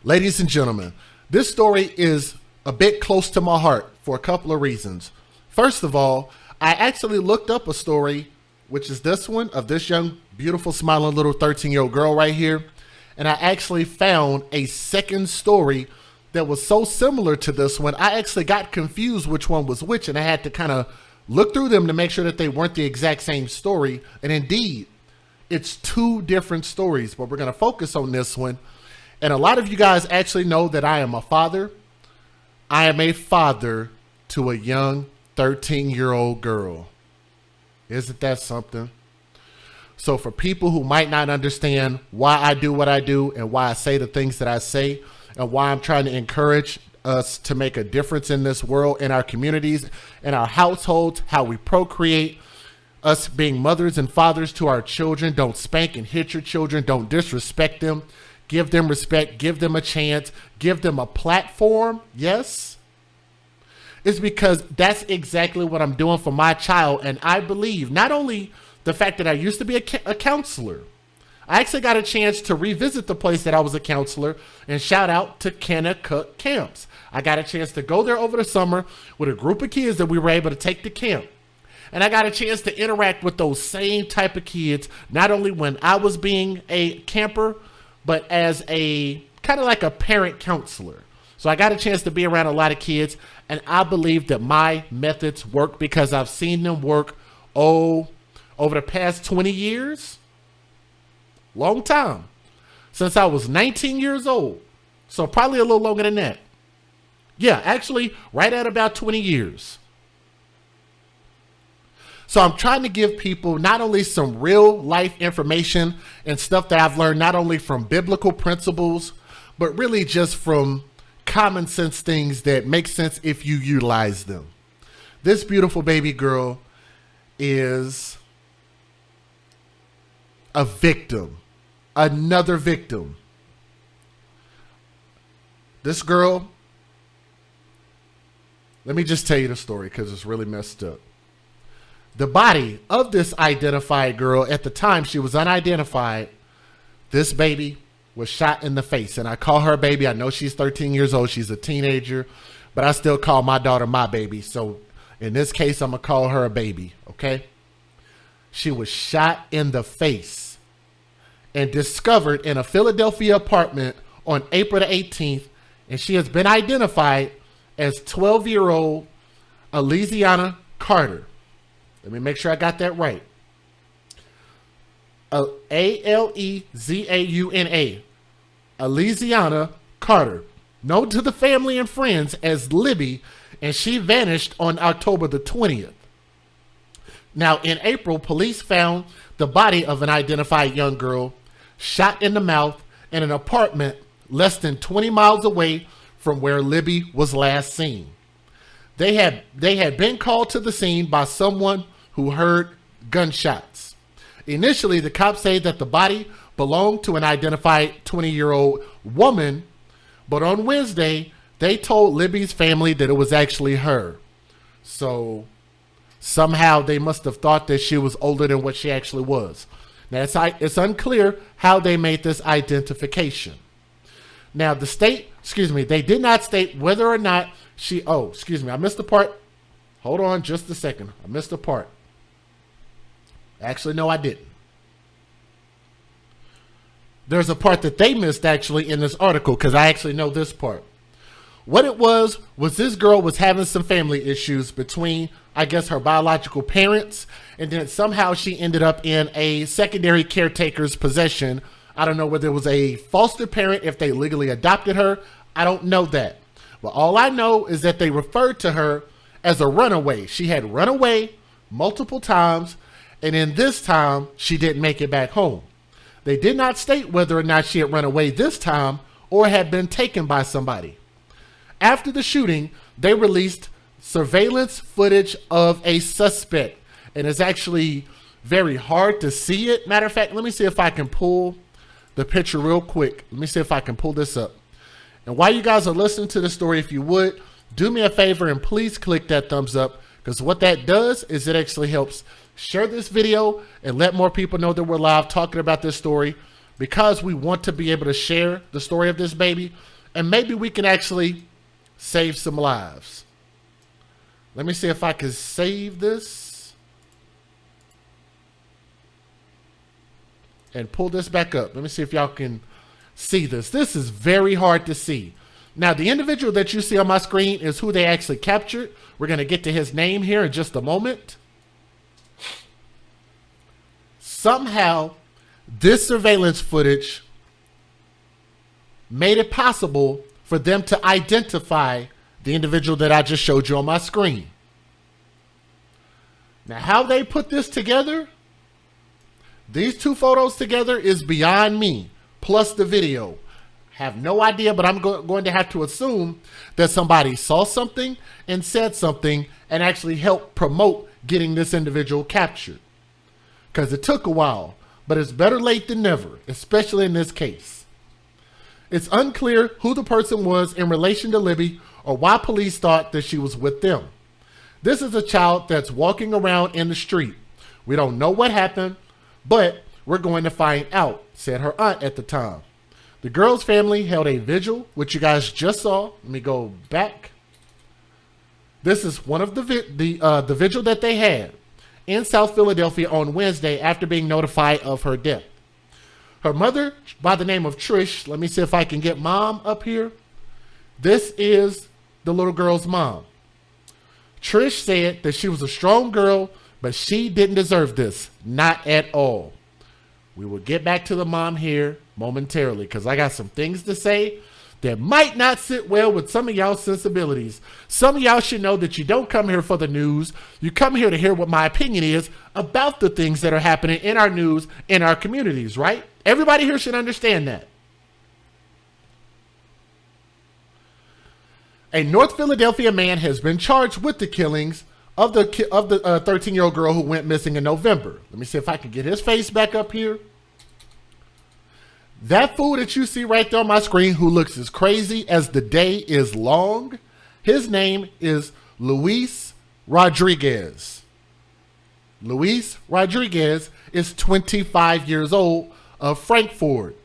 Ladies and gentlemen, this story is a bit close to my heart for a couple of reasons. First of all, I actually looked up a story, which is this one, of this young, beautiful, smiling little 13-year-old girl right here. And I actually found a second story that was so similar to this one, I actually got confused which one was which, and I had to kind of look through them to make sure that they weren't the exact same story. And indeed, it's two different stories, but we're going to focus on this one. And a lot of you guys actually know that I am a father. I am a father to a young 13-year-old girl. Isn't that something? So for people who might not understand why I do what I do and why I say the things that I say and why I'm trying to encourage us to make a difference in this world, in our communities, in our households, how we procreate, us being mothers and fathers to our children. Don't spank and hit your children. Don't disrespect them. Give them respect. Give them a chance. Give them a platform. Yes. It's because that's exactly what I'm doing for my child. And I believe not only the fact that I used to be a counselor, I actually got a chance to revisit the place that I was a counselor, and shout out to Kennecott Camps. I got a chance to go there over the summer with a group of kids that we were able to take to camp. And I got a chance to interact with those same type of kids, not only when I was being a camper, but as a kind of like a parent counselor. So I got a chance to be around a lot of kids, and I believe that my methods work because I've seen them work, over the past 20 years. Long time. Since I was 19 years old. So probably a little longer than that. Yeah, actually right at about 20 years. So I'm trying to give people not only some real life information and stuff that I've learned not only from biblical principles, but really just from common sense things that make sense if you utilize them. This beautiful baby girl is a victim. Another victim. This girl, let me just tell you the story because it's really messed up. The body of this identified girl, at the time she was unidentified, this baby was shot in the face. And I call her baby. I know she's 13 years old. She's a teenager, but I still call my daughter my baby. So in this case, I'm going to call her a baby, okay? She was shot in the face and discovered in a Philadelphia apartment on April the 18th. And she has been identified as 12-year-old Aleziana Carter. Let me make sure I got that right. Aleziana. Aleziana Carter. Known to the family and friends as Libby. And she vanished on October the 20th. Now, in April, police found the body of an identified young girl shot in the mouth in an apartment less than 20 miles away from where Libby was last seen. They had been called to the scene by someone who heard gunshots. Initially, the cops say that the body belonged to an identified 20-year-old woman, but on Wednesday, they told Libby's family that it was actually her. So somehow they must have thought that she was older than what she actually was. Now, it's unclear how they made this identification. Now, they did not state whether or not I missed the part. Hold on just a second. I missed a part. Actually, no, I didn't. There's a part that they missed actually in this article because I actually know this part. What it was this girl was having some family issues between, I guess, her biological parents, and then somehow she ended up in a secondary caretaker's possession. I don't know whether it was a foster parent, if they legally adopted her. I don't know that. But all I know is that they referred to her as a runaway. She had run away multiple times, and in this time, she didn't make it back home. They did not state whether or not she had run away this time or had been taken by somebody. After the shooting, they released surveillance footage of a suspect. And it's actually very hard to see it. Matter of fact, let me see if I can pull the picture real quick. Let me see if I can pull this up. And while you guys are listening to the story, if you would, do me a favor and please click that thumbs up. Because what that does is it actually helps share this video and let more people know that we're live talking about this story. because we want to be able to share the story of this baby, and maybe we can actually save some lives. Let me see if I can save this and pull this back up. Let me see if y'all can see this. This is very hard to see. Now, the individual that you see on my screen is who they actually captured. We're going to get to his name here in just a moment. Somehow, this surveillance footage made it possible for them to identify the individual that I just showed you on my screen. Now, how they put this together, these two photos together, is beyond me, plus the video. Have no idea, but I'm going to have to assume that somebody saw something and said something and actually helped promote getting this individual captured. Because it took a while, but it's better late than never, especially in this case. It's unclear who the person was in relation to Libby or why police thought that she was with them. This is a child that's walking around in the street. We don't know what happened, but we're going to find out, said her aunt at the time. The girl's family held a vigil, which you guys just saw. Let me go back. This is one of the vigil that they had in South Philadelphia on Wednesday after being notified of her death. Her mother, by the name of Trish, let me see if I can get mom up here. This is the little girl's mom. Trish said that she was a strong girl, but she didn't deserve this. Not at all. We will get back to the mom here momentarily because I got some things to say that might not sit well with some of y'all's sensibilities. Some of y'all should know that you don't come here for the news. You come here to hear what my opinion is about the things that are happening in our news, in our communities, right? Everybody here should understand that. A North Philadelphia man has been charged with the killings of the 13-year-old girl who went missing in November. Let me see if I can get his face back up here. That fool that you see right there on my screen who looks as crazy as the day is long, his name is Luis Rodriguez. Luis Rodriguez is 25 years old of Frankfort,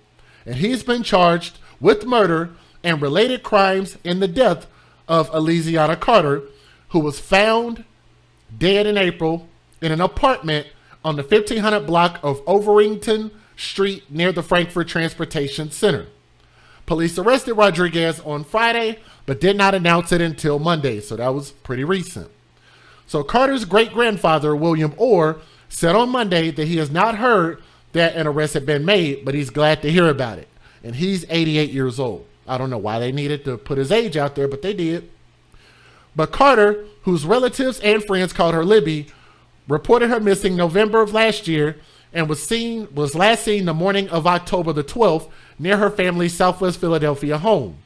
and he's been charged with murder and related crimes in the death of Elysiana Carter, who was found dead in April in an apartment on the 1500 block of Overington Street near the Frankfort Transportation Center. Police arrested Rodriguez on Friday, but did not announce it until Monday, so that was pretty recent. So Carter's great-grandfather, William Orr, said on Monday that he has not heard that an arrest had been made, but he's glad to hear about it. And he's 88 years old. I don't know why they needed to put his age out there, but they did. But Carter, whose relatives and friends called her Libby, reported her missing November of last year and was last seen the morning of October the 12th near her family's Southwest Philadelphia home.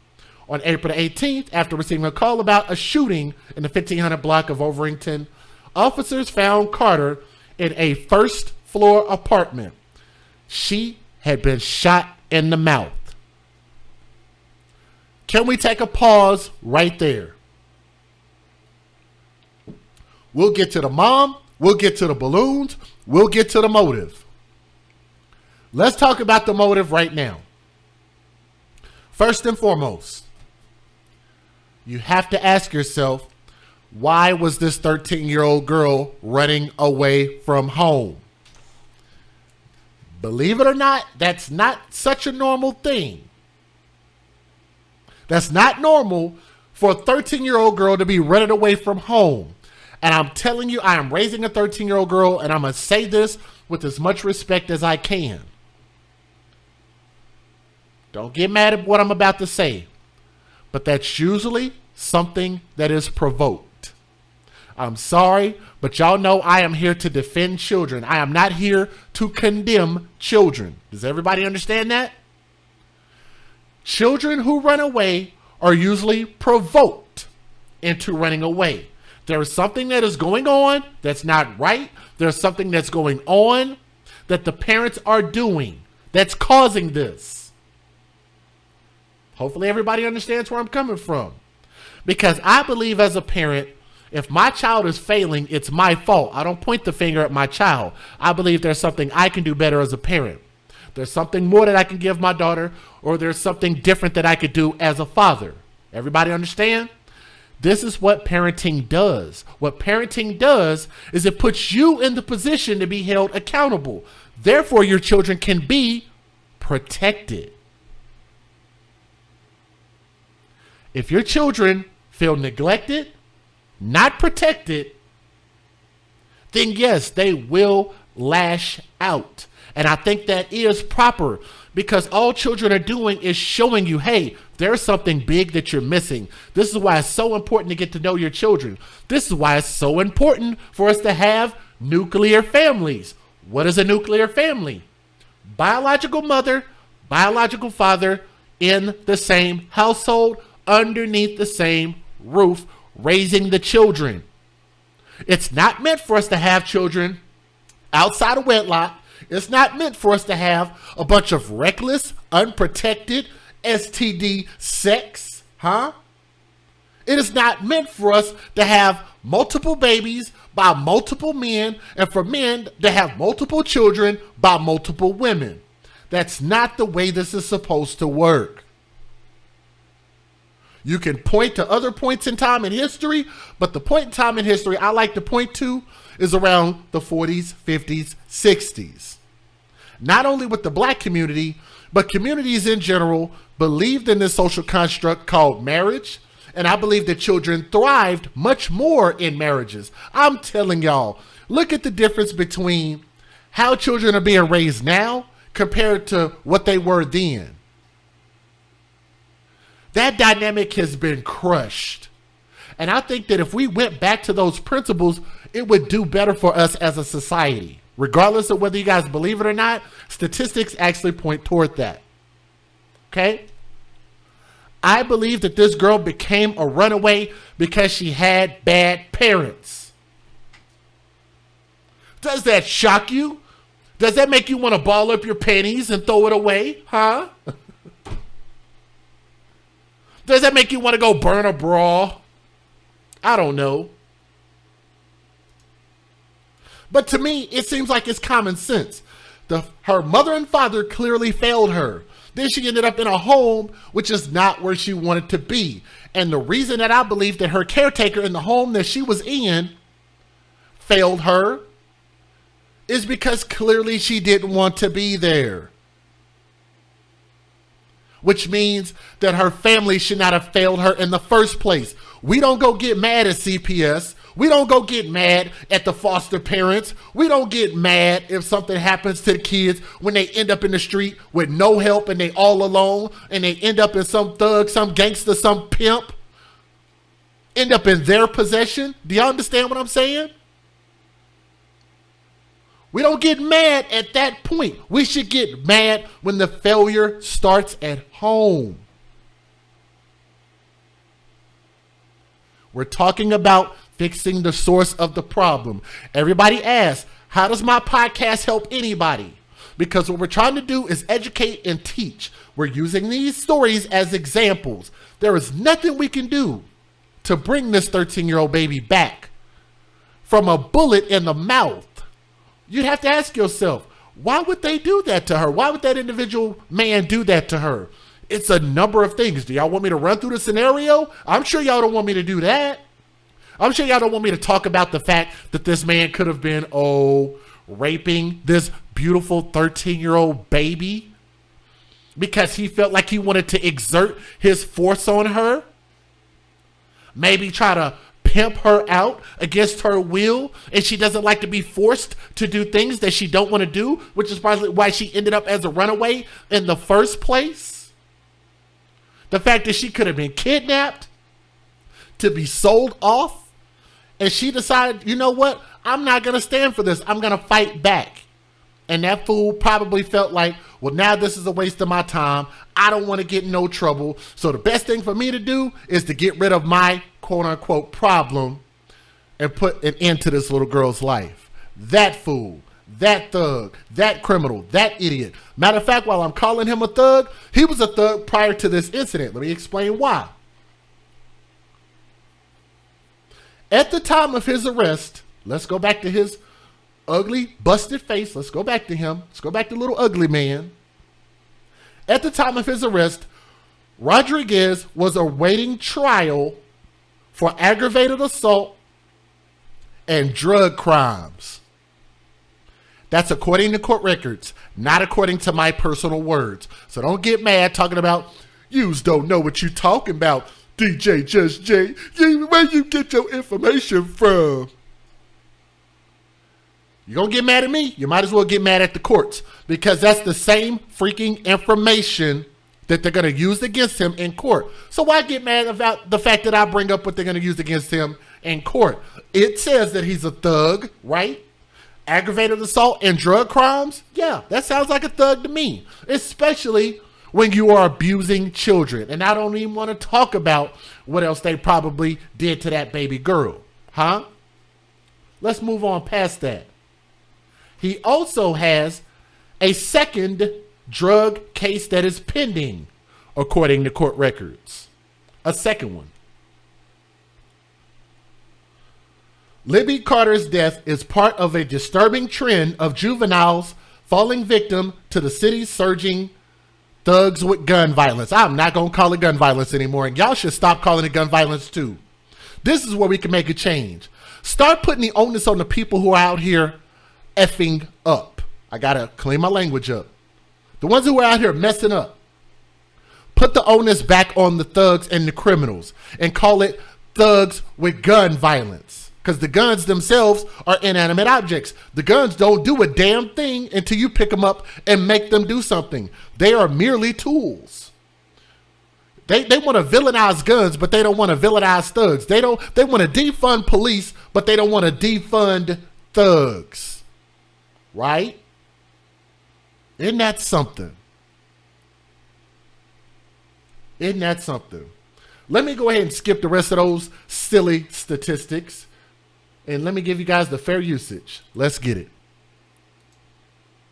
On April 18th, after receiving a call about a shooting in the 1500 block of Overington, officers found Carter in a first-floor apartment. She had been shot in the mouth. Can we take a pause right there? We'll get to the mom. We'll get to the balloons. We'll get to the motive. Let's talk about the motive right now. First and foremost, you have to ask yourself, why was this 13-year-old girl running away from home? Believe it or not, that's not such a normal thing. That's not normal for a 13-year-old girl to be running away from home. And I'm telling you, I am raising a 13-year-old girl, and I'm going to say this with as much respect as I can. Don't get mad at what I'm about to say, but that's usually something that is provoked. I'm sorry, but y'all know I am here to defend children. I am not here to condemn children. Does everybody understand that? Children who run away are usually provoked into running away. There is something that is going on that's not right. There's something that's going on that the parents are doing that's causing this. Hopefully everybody understands where I'm coming from. Because I believe as a parent, if my child is failing, it's my fault. I don't point the finger at my child. I believe there's something I can do better as a parent. There's something more that I can give my daughter, or there's something different that I could do as a father. Everybody understand? This is what parenting does. What parenting does is it puts you in the position to be held accountable. Therefore, your children can be protected. If your children feel neglected, not protected, then yes, they will lash out. And I think that is proper, because all children are doing is showing you, hey, there's something big that you're missing. This is why it's so important to get to know your children. This is why it's so important for us to have nuclear families. What is a nuclear family? Biological mother, biological father in the same household, underneath the same roof, raising the children. It's not meant for us to have children outside of wedlock. It's not meant for us to have a bunch of reckless, unprotected STD sex, It is not meant for us to have multiple babies by multiple men, and for men to have multiple children by multiple women. That's not the way this is supposed to work. You can point to other points in time in history, but the point in time in history I like to point to is around the 40s, 50s, 60s. Not only with the black community, but communities in general believed in this social construct called marriage. And I believe that children thrived much more in marriages. I'm telling y'all, look at the difference between how children are being raised now compared to what they were then. That dynamic has been crushed. And I think that if we went back to those principles, it would do better for us as a society. Regardless of whether you guys believe it or not, statistics actually point toward that. Okay? I believe that this girl became a runaway because she had bad parents. Does that shock you? Does that make you want to ball up your panties and throw it away? Does that make you want to go burn a bra? I don't know. But to me, it seems like it's common sense. Her mother and father clearly failed her. Then she ended up in a home which is not where she wanted to be. And the reason that I believe that her caretaker in the home that she was in failed her is because clearly she didn't want to be there. Which means that her family should not have failed her in the first place. We don't go get mad at CPS. We don't go get mad at the foster parents. We don't get mad if something happens to the kids when they end up in the street with no help and they all alone and they end up in some thug, some gangster, some pimp, end up in their possession. Do you understand what I'm saying? We don't get mad at that point. We should get mad when the failure starts at home. We're talking about fixing the source of the problem. Everybody asks, how does my podcast help anybody? Because what we're trying to do is educate and teach. We're using these stories as examples. There is nothing we can do to bring this 13-year-old baby back from a bullet in the mouth. You'd have to ask yourself, why would they do that to her? Why would that individual man do that to her? It's a number of things. Do y'all want me to run through the scenario? I'm sure y'all don't want me to do that. I'm sure y'all don't want me to talk about the fact that this man could have been, raping this beautiful 13-year-old baby because he felt like he wanted to exert his force on her. Maybe try to pimp her out against her will, and she doesn't like to be forced to do things that she don't want to do, which is probably why she ended up as a runaway in the first place. The fact that she could have been kidnapped, to be sold off, and she decided, you know what, I'm not going to stand for this. I'm going to fight back. And that fool probably felt like, well, now this is a waste of my time. I don't want to get in no trouble. So the best thing for me to do is to get rid of my quote unquote problem and put an end to this little girl's life. That fool, that thug, that criminal, that idiot. Matter of fact, while I'm calling him a thug, he was a thug prior to this incident. Let me explain why. At the time of his arrest, let's go back to his ugly, busted face. Let's go back to him. Let's go back to little ugly man. At the time of his arrest, Rodriguez was awaiting trial for aggravated assault and drug crimes. That's according to court records, not according to my personal words. So don't get mad talking about, yous don't know what you talking about, DJ Just J. Where you get your information from? You're going to get mad at me? You might as well get mad at the courts, because that's the same freaking information that they're going to use against him in court. So why get mad about the fact that I bring up what they're going to use against him in court? It says that he's a thug, right? Aggravated assault and drug crimes? Yeah, that sounds like a thug to me, especially when you are abusing children. And I don't even want to talk about what else they probably did to that baby girl, huh? Let's move on past that. He also has a second drug case that is pending, according to court records. A second one. Libby Carter's death is part of a disturbing trend of juveniles falling victim to the city's surging thugs with gun violence. I'm not going to call it gun violence anymore, and y'all should stop calling it gun violence too. This is where we can make a change. Start putting the onus on the people who are out here effing up. I got to clean my language up. The ones who are out here messing up. Put the onus back on the thugs and the criminals and call it thugs with gun violence. Because the guns themselves are inanimate objects. The guns don't do a damn thing until you pick them up and make them do something. They are merely tools. They want to villainize guns, but they don't want to villainize thugs. They want to defund police, but they don't want to defund thugs. Right? Isn't that something? Isn't that something? Let me go ahead and skip the rest of those silly statistics. And let me give you guys the fair usage. Let's get it.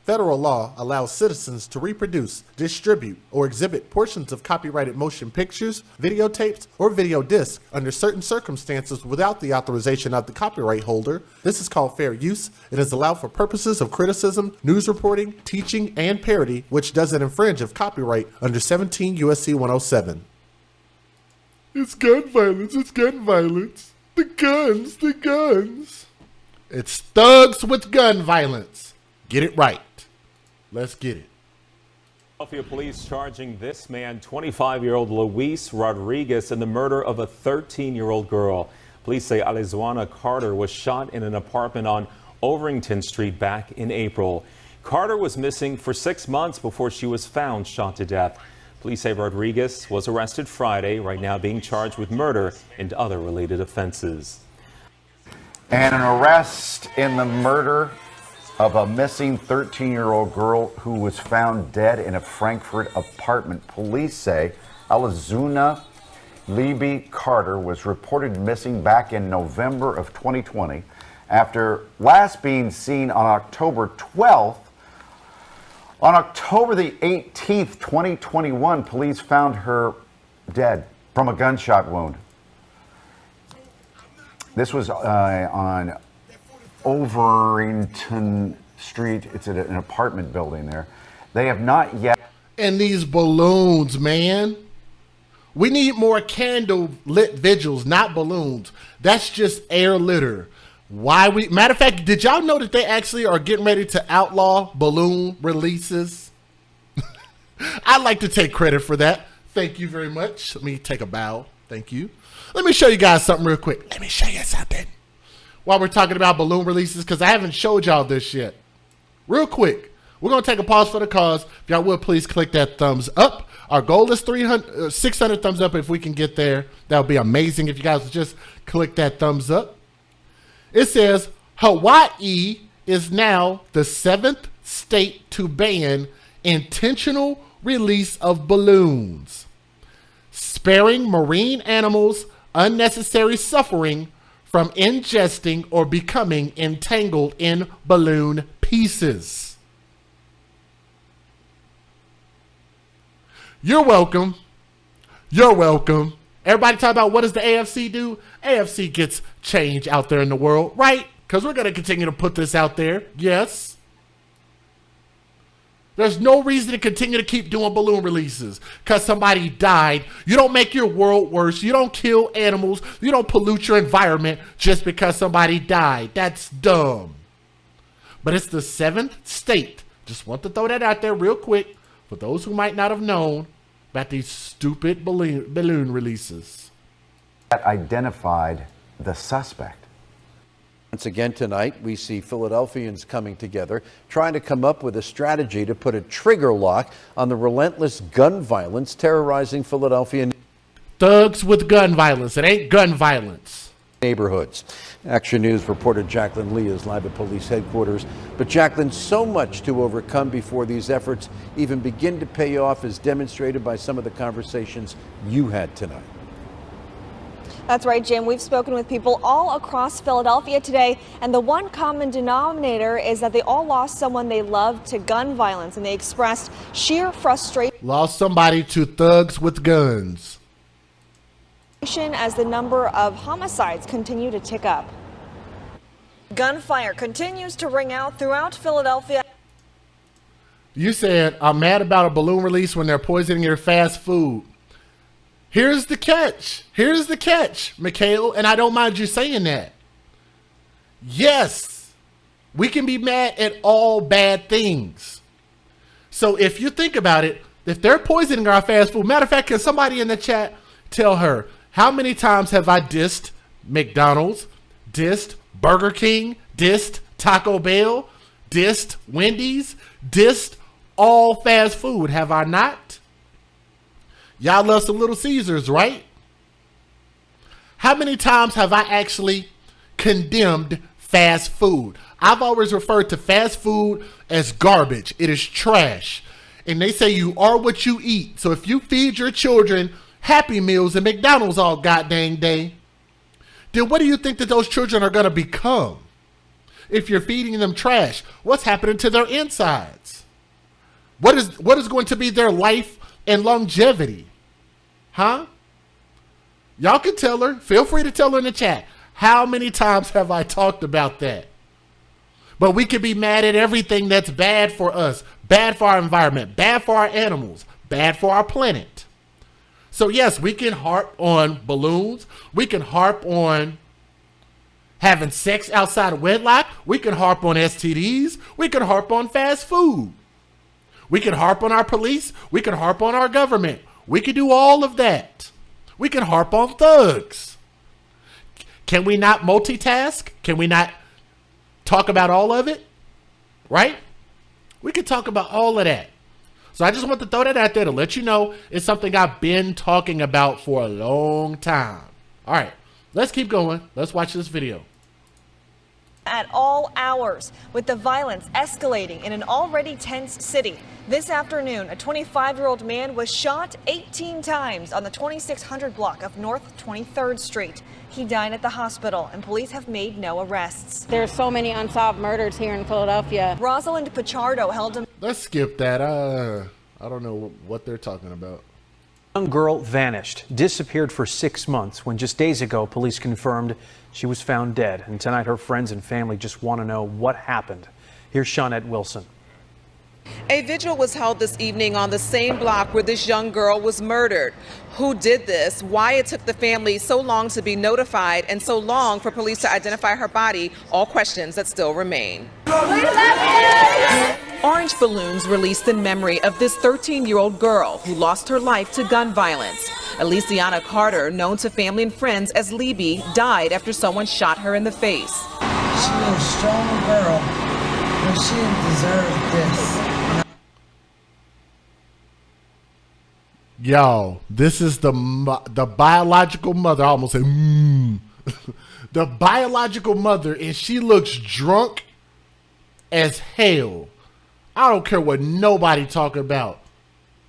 Federal law allows citizens to reproduce, distribute, or exhibit portions of copyrighted motion pictures, videotapes, or video discs under certain circumstances without the authorization of the copyright holder. This is called fair use. It is allowed for purposes of criticism, news reporting, teaching, and parody, which doesn't infringe of copyright under 17 U.S.C. 107. It's gun violence. It's gun violence. The guns, the guns. It's thugs with gun violence. Get it right. Let's get it. Philadelphia police charging this man, 25-year-old Luis Rodriguez, in the murder of a 13-year-old girl. Police say Alizuana Carter was shot in an apartment on Overington Street back in April. Carter was missing for 6 months before she was found shot to death. Police say Rodriguez was arrested Friday, right now being charged with murder and other related offenses. And an arrest in the murder of a missing 13-year-old girl who was found dead in a Frankfurt apartment. Police say Alizuna Libby Carter was reported missing back in November of 2020 after last being seen on October 12th. On October the 18th, 2021, police found her dead from a gunshot wound. This was on Overington Street. It's at an apartment building there. They have not yet. And these balloons, man. We need more candle lit vigils, not balloons. That's just air litter. Matter of fact, did y'all know that they actually are getting ready to outlaw balloon releases? I'd like to take credit for that. Thank you very much. Let me take a bow. Thank you. Let me show you guys something real quick. Let me show you something. While we're talking about balloon releases, because I haven't showed y'all this yet. Real quick, we're going to take a pause for the cause. If y'all would, please click that thumbs up. Our goal is 600 thumbs up. If we can get there, that would be amazing. If you guys would just click that thumbs up. It says Hawaii is now the 7th state to ban intentional release of balloons, sparing marine animals unnecessary suffering from ingesting or becoming entangled in balloon pieces. You're welcome. You're welcome. Everybody talk about what does the AFC do? AFC gets change out there in the world, right? Because we're going to continue to put this out there. Yes. There's no reason to continue to keep doing balloon releases because somebody died. You don't make your world worse. You don't kill animals. You don't pollute your environment just because somebody died. That's dumb. But it's the 7th state. Just want to throw that out there real quick for those who might not have known about these stupid balloon releases. That identified the suspect. Once again tonight, we see Philadelphians coming together, trying to come up with a strategy to put a trigger lock on the relentless gun violence terrorizing Philadelphia Thugs with gun violence. It ain't gun violence. Neighborhoods. Action News reporter Jacqueline Lee is live at police headquarters. But Jacqueline, so much to overcome before these efforts even begin to pay off, as demonstrated by some of the conversations you had tonight. That's right, Jim. We've spoken with people all across Philadelphia today, and the one common denominator is that they all lost someone they loved to gun violence, and they expressed sheer frustration. Lost somebody to thugs with guns. As the number of homicides continue to tick up. Gunfire continues to ring out throughout Philadelphia. You said, I'm mad about a balloon release when they're poisoning your fast food. Here's the catch. Here's the catch, Mikhail, and I don't mind you saying that. Yes, we can be mad at all bad things. So if you think about it, if they're poisoning our fast food, matter of fact, can somebody in the chat tell her, how many times have I dissed McDonald's, dissed Burger King, dissed Taco Bell, dissed Wendy's, dissed all fast food? Have I not? Y'all love some Little Caesars, right? How many times have I actually condemned fast food? I've always referred to fast food as garbage. It is trash. And they say you are what you eat. So if you feed your children Happy Meals and McDonald's all goddamn day, then what do you think that those children are going to become? If you're feeding them trash, what's happening to their insides? What is going to be their life and longevity? Huh? Y'all can tell her. Feel free to tell her in the chat. How many times have I talked about that? But we can be mad at everything that's bad for us, bad for our environment, bad for our animals, bad for our planet. So yes, we can harp on balloons. We can harp on having sex outside of wedlock. We can harp on STDs. We can harp on fast food. We can harp on our police. We can harp on our government. We can do all of that. We can harp on thugs. Can we not multitask? Can we not talk about all of it? Right? We can talk about all of that. So I just want to throw that out there to let you know it's something I've been talking about for a long time. All right, let's keep going. Let's watch this video. At all hours, with the violence escalating in an already tense city. This afternoon, a 25-year-old man was shot 18 times on the 2600 block of North 23rd Street. He died at the hospital, and police have made no arrests. There are so many unsolved murders here in Philadelphia. Rosalind Pichardo held him. Let's skip that. I don't know what they're talking about. A young girl vanished, disappeared for 6 months when just days ago police confirmed she was found dead. And tonight her friends and family just want to know what happened. Here's Shawnette Wilson. A vigil was held this evening on the same block where this young girl was murdered. Who did this? Why it took the family so long to be notified and so long for police to identify her body? All questions that still remain. Orange balloons released in memory of this 13-year-old girl who lost her life to gun violence. Elysiana Carter, known to family and friends as Libby, died after someone shot her in the face. She was a strong girl, but she didn't deserve this. Yo, this is the biological mother. I almost said, the biological mother, and she looks drunk as hell. I don't care what nobody talking about.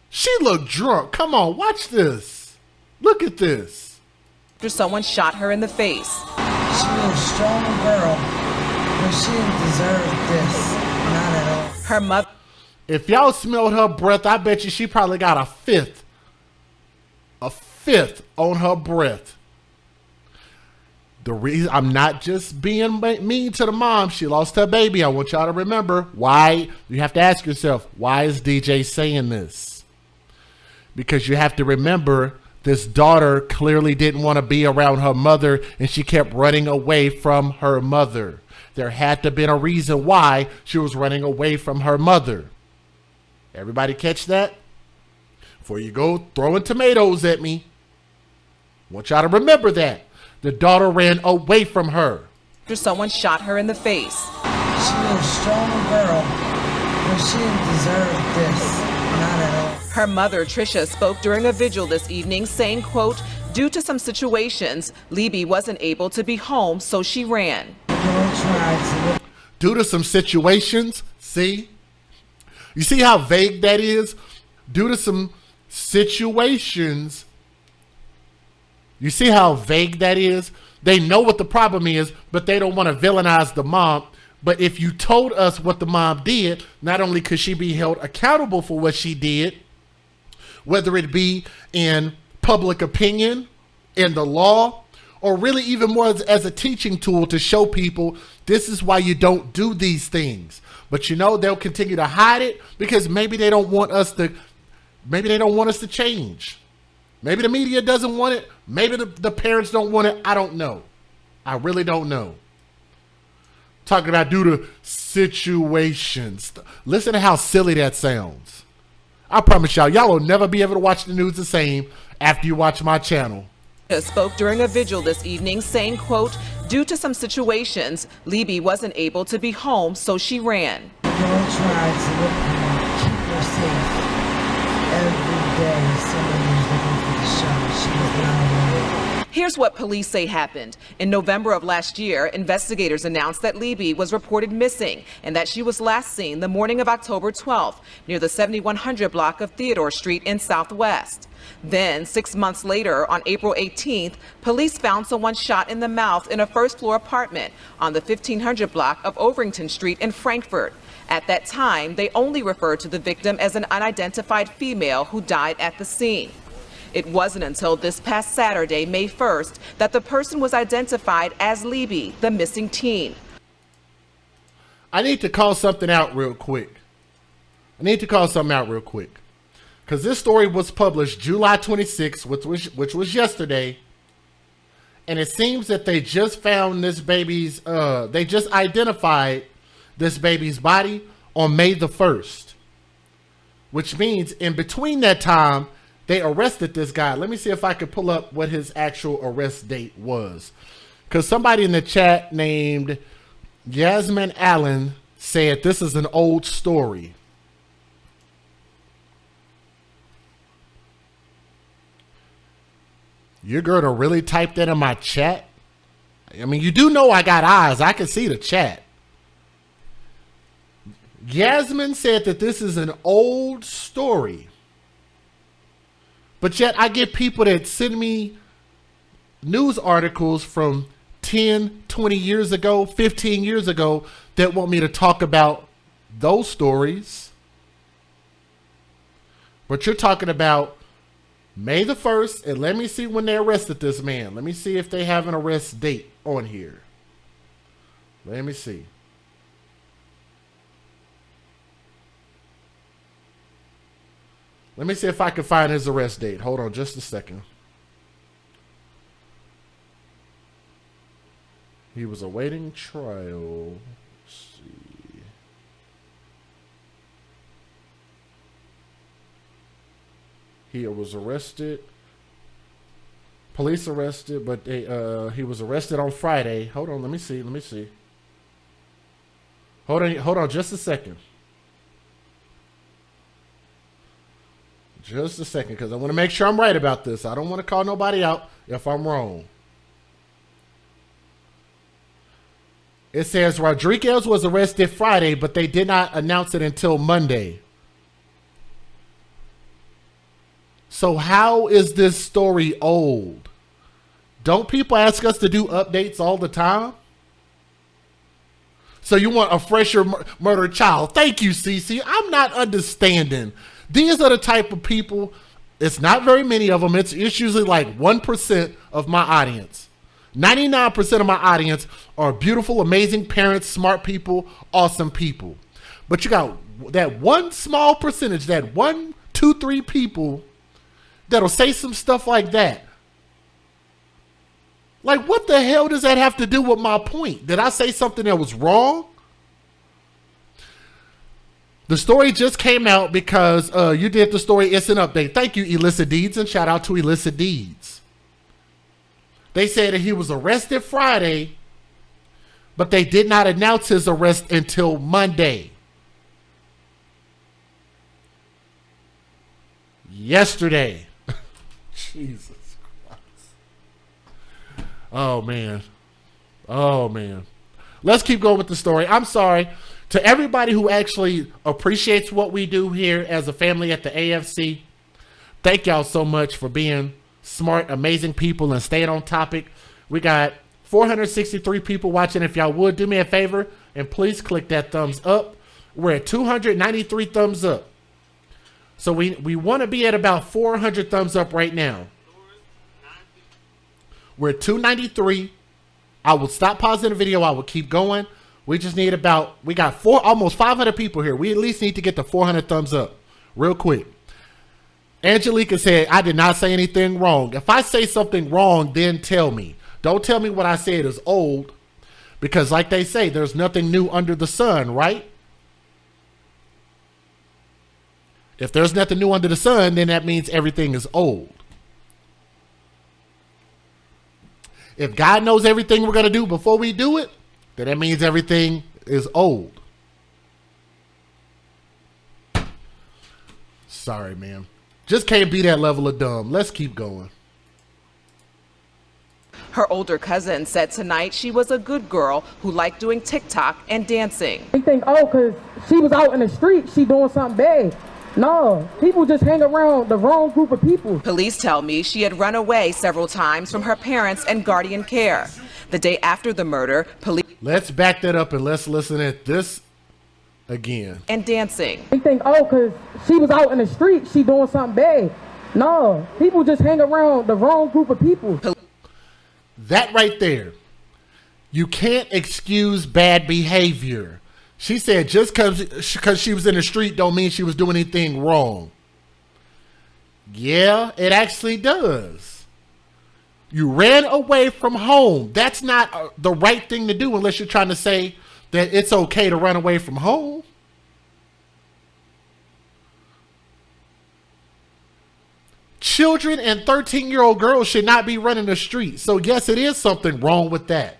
She looked drunk. Come on, watch this. Look at this. After someone shot her in the face. She was a strong girl, but she didn't deserve this. Not at all. Her mother. If y'all smelled her breath, I bet you she probably got a fifth on her breath. The reason I'm not just being mean to the mom, she lost her baby. I want y'all to remember why. You have to ask yourself, why is DJ saying this? Because you have to remember this daughter clearly didn't want to be around her mother, and she kept running away from her mother. There had to have been a reason why she was running away from her mother. Everybody catch that? Before you go throwing tomatoes at me, I want y'all to remember that. The daughter ran away from her. After someone shot her in the face. She was a strong girl, but she didn't deserve this. Not at all. Her mother, Tricia, spoke during a vigil this evening saying, quote, due to some situations, Libby wasn't able to be home, so she ran. Due to some situations, see? You see how vague that is? Due to some situations. You see how vague that is? They know what the problem is, but they don't want to villainize the mom. But if you told us what the mom did, not only could she be held accountable for what she did, whether it be in public opinion, in the law, or really even more as a teaching tool to show people this is why you don't do these things. But you know, they'll continue to hide it because maybe they don't want us to change. Maybe the media doesn't want it. Maybe the parents don't want it. I don't know. I really don't know. Talking about due to situations. Listen to how silly that sounds. I promise y'all will never be able to watch the news the same after you watch my channel. Spoke during a vigil this evening saying, quote, due to some situations, Libby wasn't able to be home, so she ran. Don't try to keep her safe. Every day someone was looking for the shot. She was not alone. Here's what police say happened. In November of last year, investigators announced that Libby was reported missing and that she was last seen the morning of October 12th near the 7100 block of Theodore Street in Southwest. Then, 6 months later, on April 18th, police found someone shot in the mouth in a first-floor apartment on the 1500 block of Overington Street in Frankfort. At that time, they only referred to the victim as an unidentified female who died at the scene. It wasn't until this past Saturday, May 1st, that the person was identified as Libby, the missing teen. I need to call something out real quick. Because this story was published July 26th, which was yesterday. And it seems that they just found this baby's, they just identified this baby's body on May the 1st. Which means in between that time, they arrested this guy. Let me see if I could pull up what his actual arrest date was. Because somebody in the chat named Yasmin Allen said this is an old story. You're going to really type that in my chat? I mean, you do know I got eyes. I can see the chat. Yasmin said that this is an old story. But yet I get people that send me news articles from 10, 20 years ago, 15 years ago that want me to talk about those stories. But you're talking about May the 1st, and let me see when they arrested this man. Let me see if they have an arrest date on here. Let me see. Let me see if I can find his arrest date. Hold on just a second. He was awaiting trial. Let's see. He was arrested. Police arrested, but he was arrested on Friday. Hold on, let me see. Hold on just a second. Just a second, because I want to make sure I'm right about this. I don't want to call nobody out if I'm wrong. It says Rodriguez was arrested Friday, but they did not announce it until Monday. So how is this story old? Don't people ask us to do updates all the time? So you want a fresher murdered child. Thank you, Cece. I'm not understanding. These are the type of people, it's not very many of them. It's usually like 1% of my audience. 99% of my audience are beautiful, amazing parents, smart people, awesome people. But you got that one small percentage, that 1, 2, 3 people that'll say some stuff like that. Like, what the hell does that have to do with my point? Did I say something that was wrong? The story just came out because you did the story. It's an update. Thank you, Illicit Deeds, and shout out to Illicit Deeds. They said that he was arrested Friday, but they did not announce his arrest until Monday. Yesterday. Jesus Christ. Oh, man. Oh, man. Let's keep going with the story. I'm sorry. To everybody who actually appreciates what we do here as a family at the AFC, thank y'all so much for being smart, amazing people and staying on topic. We got 463 people watching. If y'all would do me a favor and please click that thumbs up. We're at 293 thumbs up. So we want to be at about 400 thumbs up right now. We're at 293. I will stop pausing the video. I will keep going. We just need we got almost 500 people here. We at least need to get to 400 thumbs up real quick. Angelica said, I did not say anything wrong. If I say something wrong, then tell me. Don't tell me what I said is old, because like they say, there's nothing new under the sun, right? If there's nothing new under the sun, then that means everything is old. If God knows everything we're going to do before we do it, then that means everything is old. Sorry, man. Just can't be that level of dumb. Let's keep going. Her older cousin said tonight she was a good girl who liked doing TikTok and dancing. They think, oh, because she was out in the street, she doing something bad. No, people just hang around the wrong group of people. Police tell me she had run away several times from her parents and guardian care. The day after the murder, police... Let's back that up and let's listen at this again. And dancing. They think, oh, because she was out in the street, she doing something bad. No, people just hang around the wrong group of people. That right there. You can't excuse bad behavior. She said just because she was in the street don't mean she was doing anything wrong. Yeah, it actually does. You ran away from home. That's not the right thing to do unless you're trying to say that it's okay to run away from home. Children and 13-year-old girls should not be running the street. So yes, it is something wrong with that.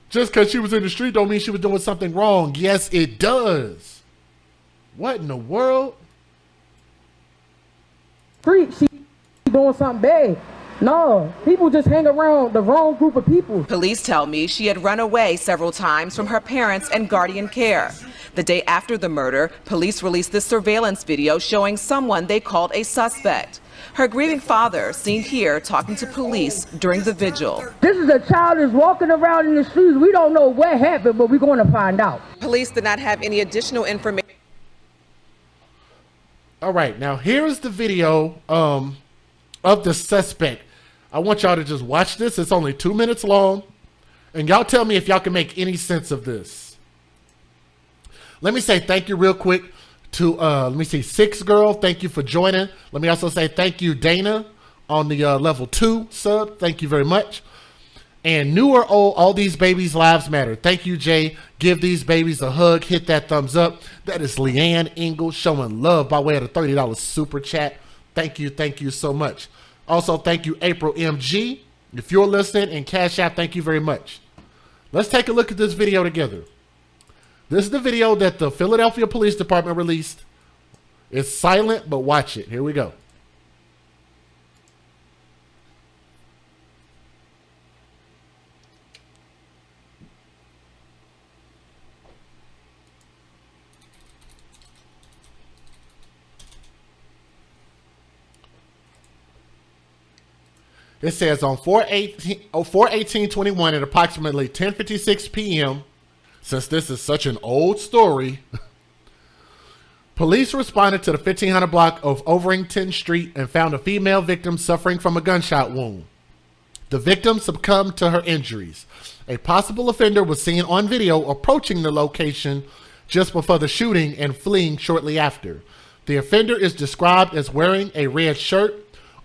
Just because she was in the street don't mean she was doing something wrong. Yes, it does. What in the world? Street, she doing something bad. No, people just hang around the wrong group of people. Police tell me she had run away several times from her parents and guardian care. The day after the murder, police released this surveillance video showing someone they called a suspect. Her grieving father seen here talking to police during the vigil. This is a child that's walking around in the streets. We don't know what happened, but we're going to find out. Police did not have any additional information. All right, now here's the video of the suspect. I want y'all to just watch this. It's only 2 minutes long. And y'all tell me if y'all can make any sense of this. Let me say thank you real quick to, let me see, Six Girl. Thank you for joining. Let me also say thank you, Dana, on the level 2 sub. Thank you very much. And new or old, all these babies' lives matter. Thank you, Jay. Give these babies a hug. Hit that thumbs up. That is Leanne Ingle showing love by way of the $30 super chat. Thank you so much. Also, thank you, April MG. If you're listening, and Cash App, thank you very much. Let's take a look at this video together. This is the video that the Philadelphia Police Department released. It's silent, but watch it. Here we go. It says on 4/18/21 at approximately 10:56 p.m., since this is such an old story, police responded to the 1500 block of Overington Street and found a female victim suffering from a gunshot wound. The victim succumbed to her injuries. A possible offender was seen on video approaching the location just before the shooting and fleeing shortly after. The offender is described as wearing a red shirt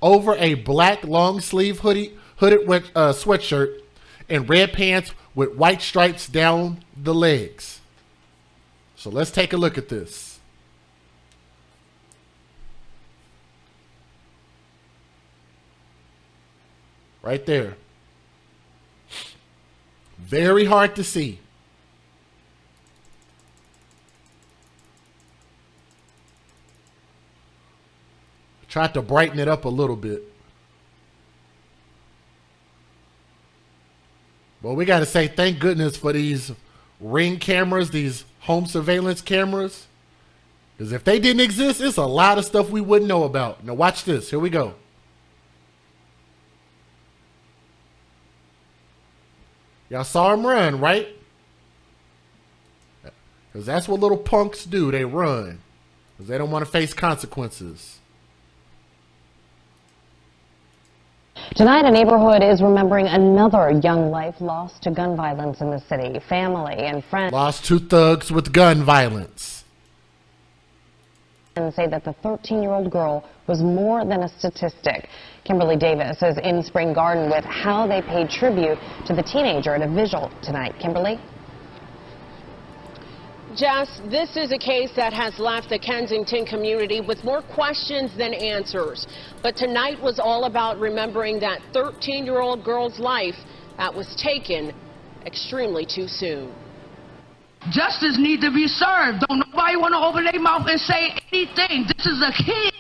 over a black long-sleeve hooded sweatshirt and red pants with white stripes down the legs. So let's take a look at this. Right there. Very hard to see. Tried to brighten it up a little bit. Well, we got to say thank goodness for these Ring cameras, these home surveillance cameras. Because if they didn't exist, it's a lot of stuff we wouldn't know about. Now watch this. Here we go. Y'all saw him run, right? Because that's what little punks do. They run. Because they don't want to face consequences. Tonight, a neighborhood is remembering another young life lost to gun violence in the city. Family and friends lost 2 thugs with gun violence. And say that the 13-year-old girl was more than a statistic. Kimberly Davis is in Spring Garden with how they paid tribute to the teenager at a vigil tonight. Kimberly? Jess, this is a case that has left the Kensington community with more questions than answers. But tonight was all about remembering that 13-year-old girl's life that was taken extremely too soon. Justice needs to be served. Don't nobody want to open their mouth and say anything. This is a kid.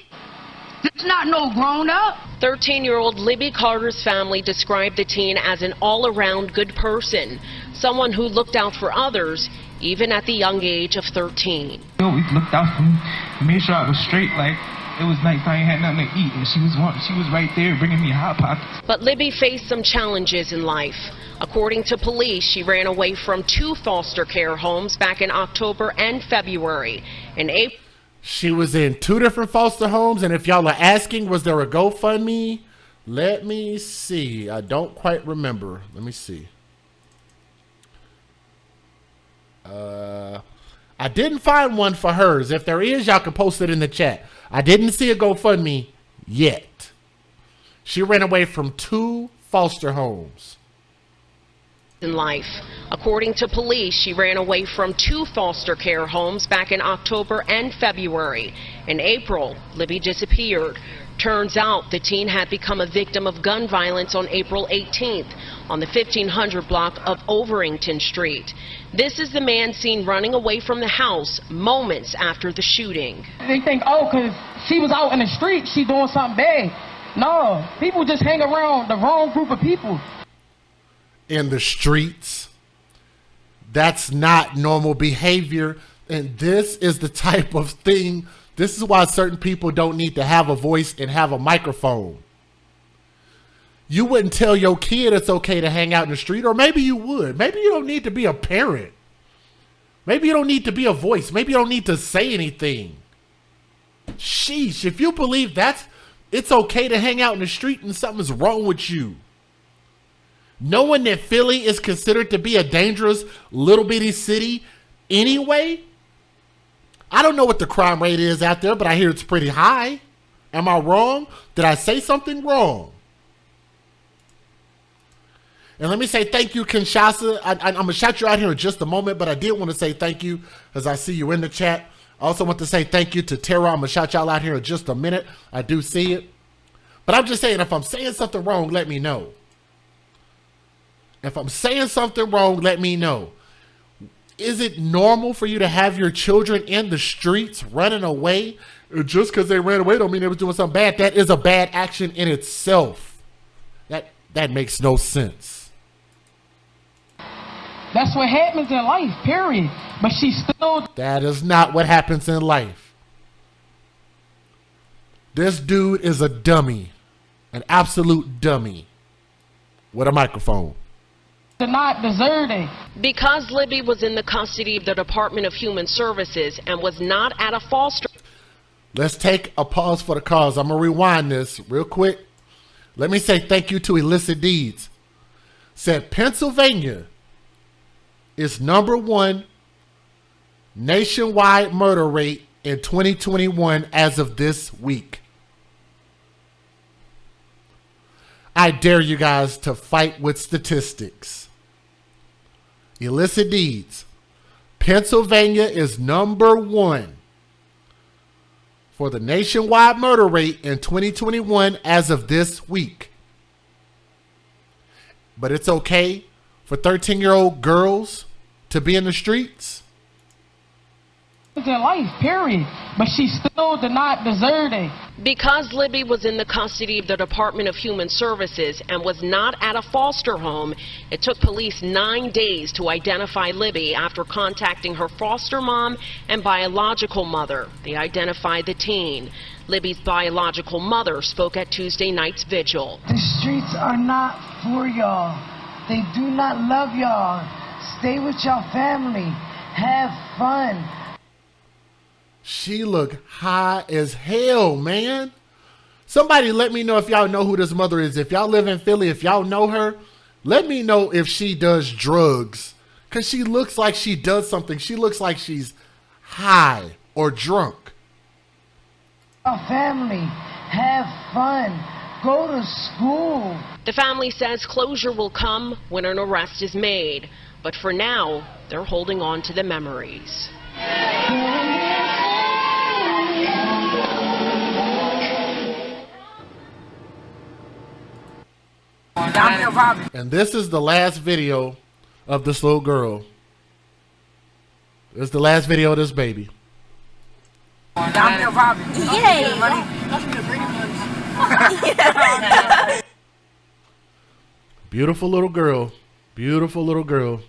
This is not no grown-up. 13-year-old Libby Carter's family described the teen as an all-around good person, someone who looked out for others, even at the young age of 13. We looked out for me, made sure I was straight, like it was nighttime, I ain't had nothing to eat, and she was right there bringing me Hot Pockets. But Libby faced some challenges in life. According to police, she ran away from 2 foster care homes back in October and February. In April, she was in 2 different foster homes, and if y'all are asking, was there a GoFundMe? Let me see. I don't quite remember. Let me see. I didn't find one for hers. If there is, y'all can post it in the chat. I didn't see a GoFundMe yet. She ran away from 2 foster homes. In life. According to police, she ran away from 2 foster care homes back in October and February. In April, Libby disappeared. Turns out the teen had become a victim of gun violence on April 18th on the 1500 block of Overington Street. This is the man seen running away from the house moments after the shooting. They think, oh, because she was out in the street, she doing something bad. No, people just hang around the wrong group of people. In the streets. That's not normal behavior. And this is the type of thing. This is why certain people don't need to have a voice and have a microphone. You wouldn't tell your kid it's okay to hang out in the street, or maybe you would. Maybe you don't need to be a parent. Maybe you don't need to be a voice. Maybe you don't need to say anything. Sheesh, if you believe it's okay to hang out in the street and something's wrong with you. Knowing that Philly is considered to be a dangerous little bitty city anyway. I don't know what the crime rate is out there, but I hear it's pretty high. Am I wrong? Did I say something wrong? And let me say thank you, Kinshasa. I'm going to shout you out here in just a moment, but I did want to say thank you as I see you in the chat. I also want to say thank you to Tara. I'm going to shout y'all out here in just a minute. I do see it. But I'm just saying, if I'm saying something wrong, let me know. If I'm saying something wrong, let me know. Is it normal for you to have your children in the streets running away? Just because they ran away don't mean they was doing something bad. That is a bad action in itself. That makes no sense. That's what happens in life, period. But she still... That is not what happens in life. This dude is a dummy. An absolute dummy. With a microphone. Not deserving. Because Libby was in the custody of the Department of Human Services and was not at a foster... Let's take a pause for the cause. I'm going to rewind this real quick. Let me say thank you to Illicit Deeds. Said Pennsylvania is #1 nationwide murder rate in 2021 as of this week. I dare you guys to fight with statistics. Illicit Deeds. Pennsylvania is #1 for the nationwide murder rate in 2021 as of this week. But it's okay for 13-year-old girls to be in the streets? It's her life, period. But she still did not deserve it. Because Libby was in the custody of the Department of Human Services and was not at a foster home, it took police 9 days to identify Libby after contacting her foster mom and biological mother. They identified the teen. Libby's biological mother spoke at Tuesday night's vigil. The streets are not for y'all. They do not love y'all. Stay with your family. Have fun. She look high as hell, man. Somebody let me know if y'all know who this mother is. If y'all live in Philly, if y'all know her, let me know if she does drugs. Because she looks like she does something. She looks like she's high or drunk. Our family. Have fun. Go to school. The family says closure will come when an arrest is made. But for now, they're holding on to the memories. And this is the last video of this little girl. This is the last video of this baby. Beautiful little girl. Beautiful little girl.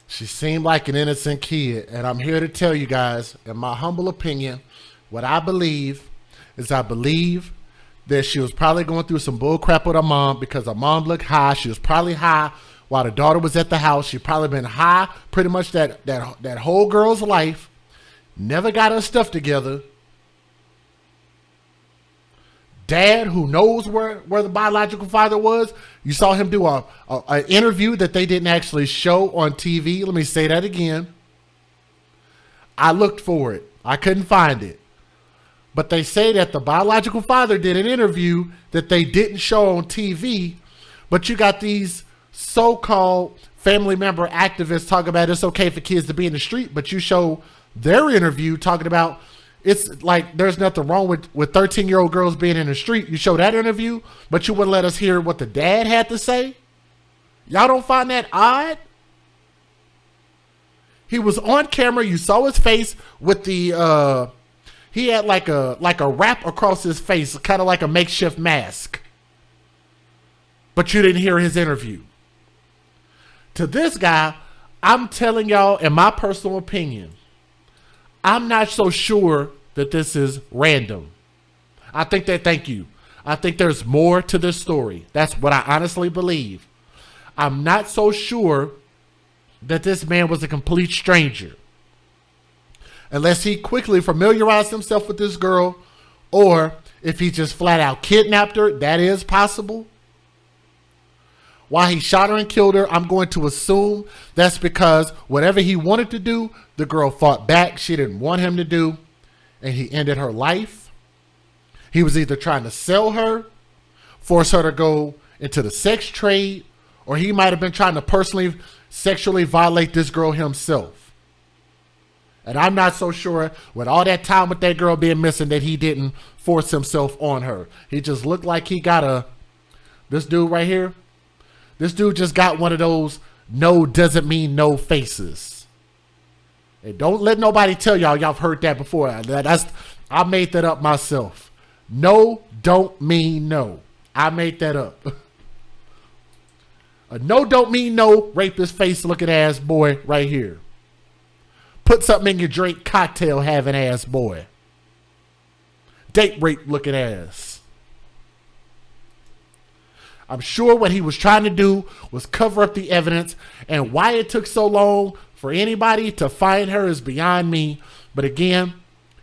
She seemed like an innocent kid, and I'm here to tell you guys, in my humble opinion, what I believe is that she was probably going through some bull crap with her mom because her mom looked high. She was probably high while the daughter was at the house. She probably been high pretty much that whole girl's life. Never got her stuff together. Dad, who knows where the biological father was, you saw him do an interview that they didn't actually show on TV. Let me say that again. I looked for it. I couldn't find it. But they say that the biological father did an interview that they didn't show on TV. But you got these so-called family member activists talking about it's okay for kids to be in the street, but you show their interview talking about it's like there's nothing wrong with 13-year-old girls being in the street. You show that interview, but you wouldn't let us hear what the dad had to say? Y'all don't find that odd? He was on camera. You saw his face with the he had like a wrap across his face, kind of like a makeshift mask. But you didn't hear his interview. To this guy, I'm telling y'all, in my personal opinion, I'm not so sure that this is random. I think there's more to this story. That's what I honestly believe. I'm not so sure that this man was a complete stranger. Unless he quickly familiarized himself with this girl, or if he just flat out kidnapped her, that is possible. While he shot her and killed her, I'm going to assume that's because whatever he wanted to do, the girl fought back. She didn't want him to do, and he ended her life. He was either trying to sell her, force her to go into the sex trade, or he might have been trying to personally sexually violate this girl himself. And I'm not so sure with all that time with that girl being missing that he didn't force himself on her. He just looked like he got this dude right here. This dude just got one of those no doesn't mean no faces. And don't let nobody tell y'all have heard that before. I made that up myself. No don't mean no. I made that up. A no don't mean no rapist face looking ass boy right here. Put something in your drink cocktail having ass boy. Date rape looking ass. I'm sure what he was trying to do was cover up the evidence, and why it took so long for anybody to find her is beyond me. But again,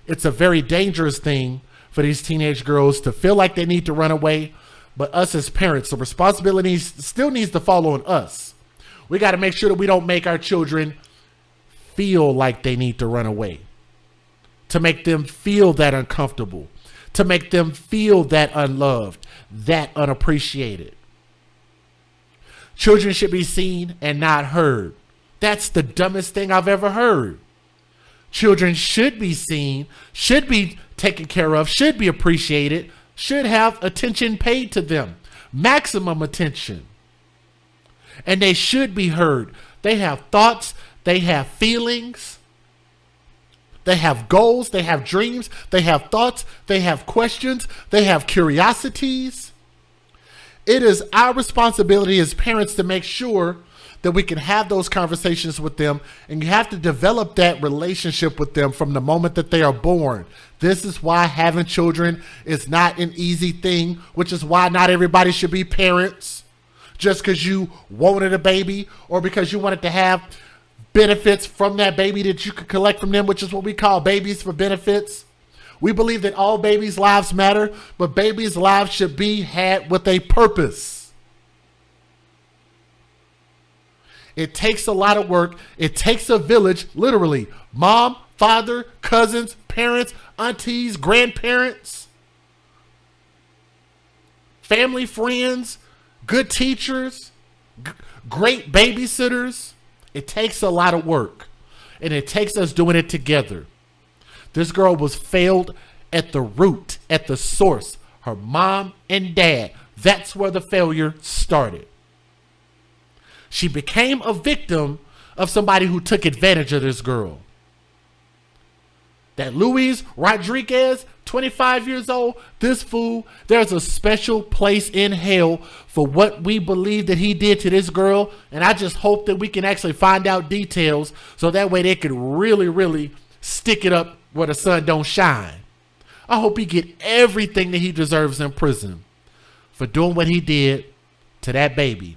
it's a very dangerous thing for these teenage girls to feel like they need to run away. But us as parents, the responsibility still needs to fall on us. We got to make sure that we don't make our children feel like they need to run away, to make them feel that uncomfortable, to make them feel that unloved, that unappreciated. Children should be seen and not heard. That's the dumbest thing I've ever heard. Children should be seen, should be taken care of, should be appreciated, should have attention paid to them, maximum attention. And they should be heard. They have thoughts, they have feelings, they have goals, they have dreams, they have thoughts, they have questions, they have curiosities. It is our responsibility as parents to make sure that we can have those conversations with them, and you have to develop that relationship with them from the moment that they are born. This is why having children is not an easy thing, which is why not everybody should be parents just because you wanted a baby or because you wanted to have benefits from that baby that you could collect from them, which is what we call babies for benefits. We believe that all babies' lives matter, but babies' lives should be had with a purpose. It takes a lot of work. It takes a village, literally. Mom, father, cousins, parents, aunties, grandparents, family, friends, good teachers, great babysitters. It takes a lot of work, and it takes us doing it together. This girl was failed at the root, at the source. Her mom and dad. That's where the failure started. She became a victim of somebody who took advantage of this girl. That Luis Rodriguez, 25 years old, this fool, there's a special place in hell for what we believe that he did to this girl. And I just hope that we can actually find out details so that way they could really, really stick it up where the sun don't shine. I hope he get everything that he deserves in prison for doing what he did to that baby.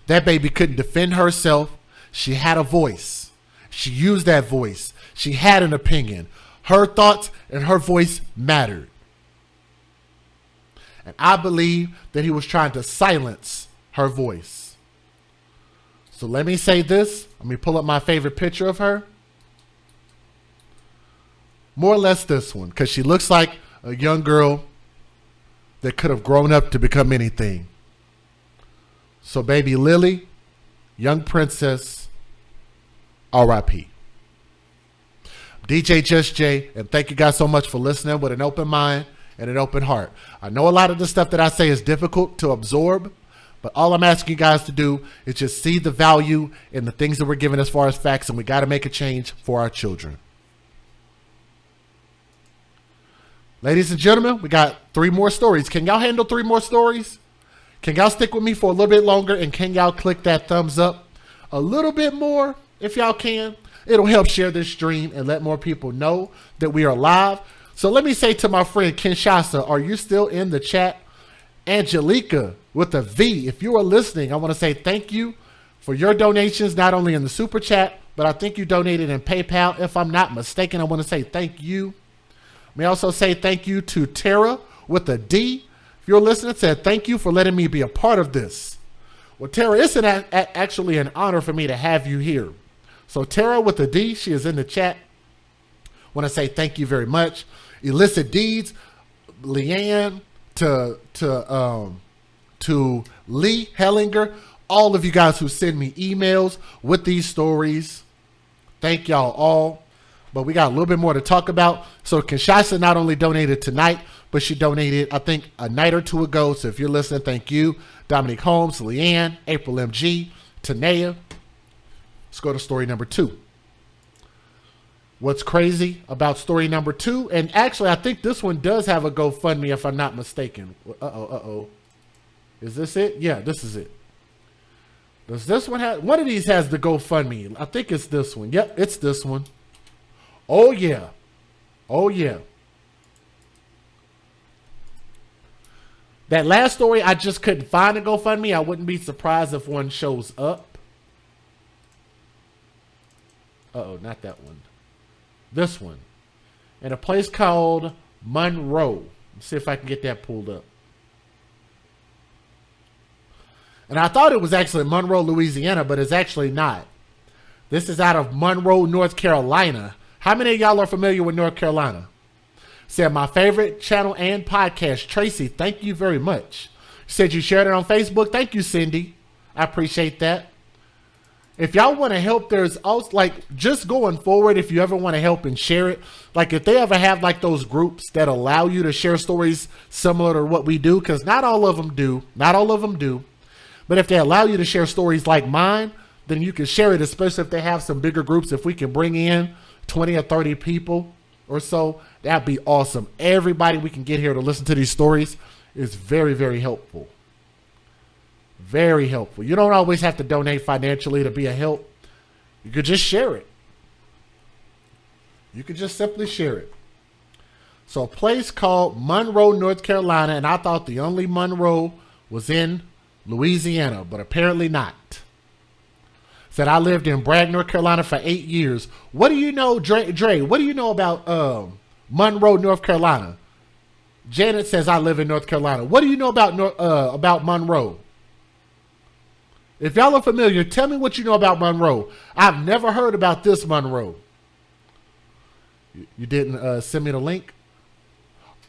That baby couldn't defend herself. She had a voice. She used that voice. She had an opinion. Her thoughts and her voice mattered. And I believe that he was trying to silence her voice. So let me say this. Let me pull up my favorite picture of her. More or less this one, because she looks like a young girl that could have grown up to become anything. So baby Lily, young princess, R.I.P. DJ Just Jay, and thank you guys so much for listening with an open mind and an open heart. I know a lot of the stuff that I say is difficult to absorb, but all I'm asking you guys to do is just see the value in the things that we're given as far as facts, and we got to make a change for our children. Ladies and gentlemen, we got 3 more stories. Can y'all handle 3 more stories? Can y'all stick with me for a little bit longer, and can y'all click that thumbs up a little bit more if y'all can? It'll help share this stream and let more people know that we are live. So let me say to my friend Kinshasa, are you still in the chat? Angelica with a V, if you are listening, I want to say thank you for your donations, not only in the super chat, but I think you donated in PayPal. If I'm not mistaken, I want to say thank you. May also say thank you to Tara with a D. If you're listening, said thank you for letting me be a part of this. Well, Tara, it's actually an honor for me to have you here. So Tara with a D, she is in the chat. Want to say thank you very much. Illicit Deeds, Leanne, to Lee Hellinger, all of you guys who send me emails with these stories. Thank y'all all. But we got a little bit more to talk about. So Kinshasa not only donated tonight, but she donated, I think, a night or 2 ago. So if you're listening, thank you. Dominique Holmes, Leanne, April MG, Tanea. Let's go to story number 2. What's crazy about story number 2? And actually, I think this one does have a GoFundMe, if I'm not mistaken. Uh-oh. Is this it? Yeah, this is it. Does this one have... One of these has the GoFundMe. I think it's this one. Yep, it's this one. Oh, yeah. Oh, yeah. That last story, I just couldn't find a GoFundMe. I wouldn't be surprised if one shows up. Uh-oh, not that one. This one. In a place called Monroe. Let's see if I can get that pulled up. And I thought it was actually Monroe, Louisiana, but it's actually not. This is out of Monroe, North Carolina. How many of y'all are familiar with North Carolina? Said my favorite channel and podcast. Tracy, thank you very much. Said you shared it on Facebook. Thank you, Cindy. I appreciate that. If y'all want to help, there's also like just going forward, if you ever want to help and share it, like if they ever have like those groups that allow you to share stories similar to what we do, because not all of them do. But if they allow you to share stories like mine, then you can share it, especially if they have some bigger groups. If we can bring in 20 or 30 people or so, that'd be awesome. Everybody we can get here to listen to these stories is very, very helpful. Very helpful. You don't always have to donate financially to be a help. You could just share it. You could just simply share it. So a place called Monroe, North Carolina, and I thought the only Monroe was in Louisiana, but apparently not. Said I lived in Bragg, North Carolina for 8 years. What do you know, Dre? What do you know about Monroe, North Carolina? Janet says I live in North Carolina. What do you know about Monroe? If y'all are familiar, tell me what you know about Monroe. I've never heard about this Monroe. You didn't send me the link?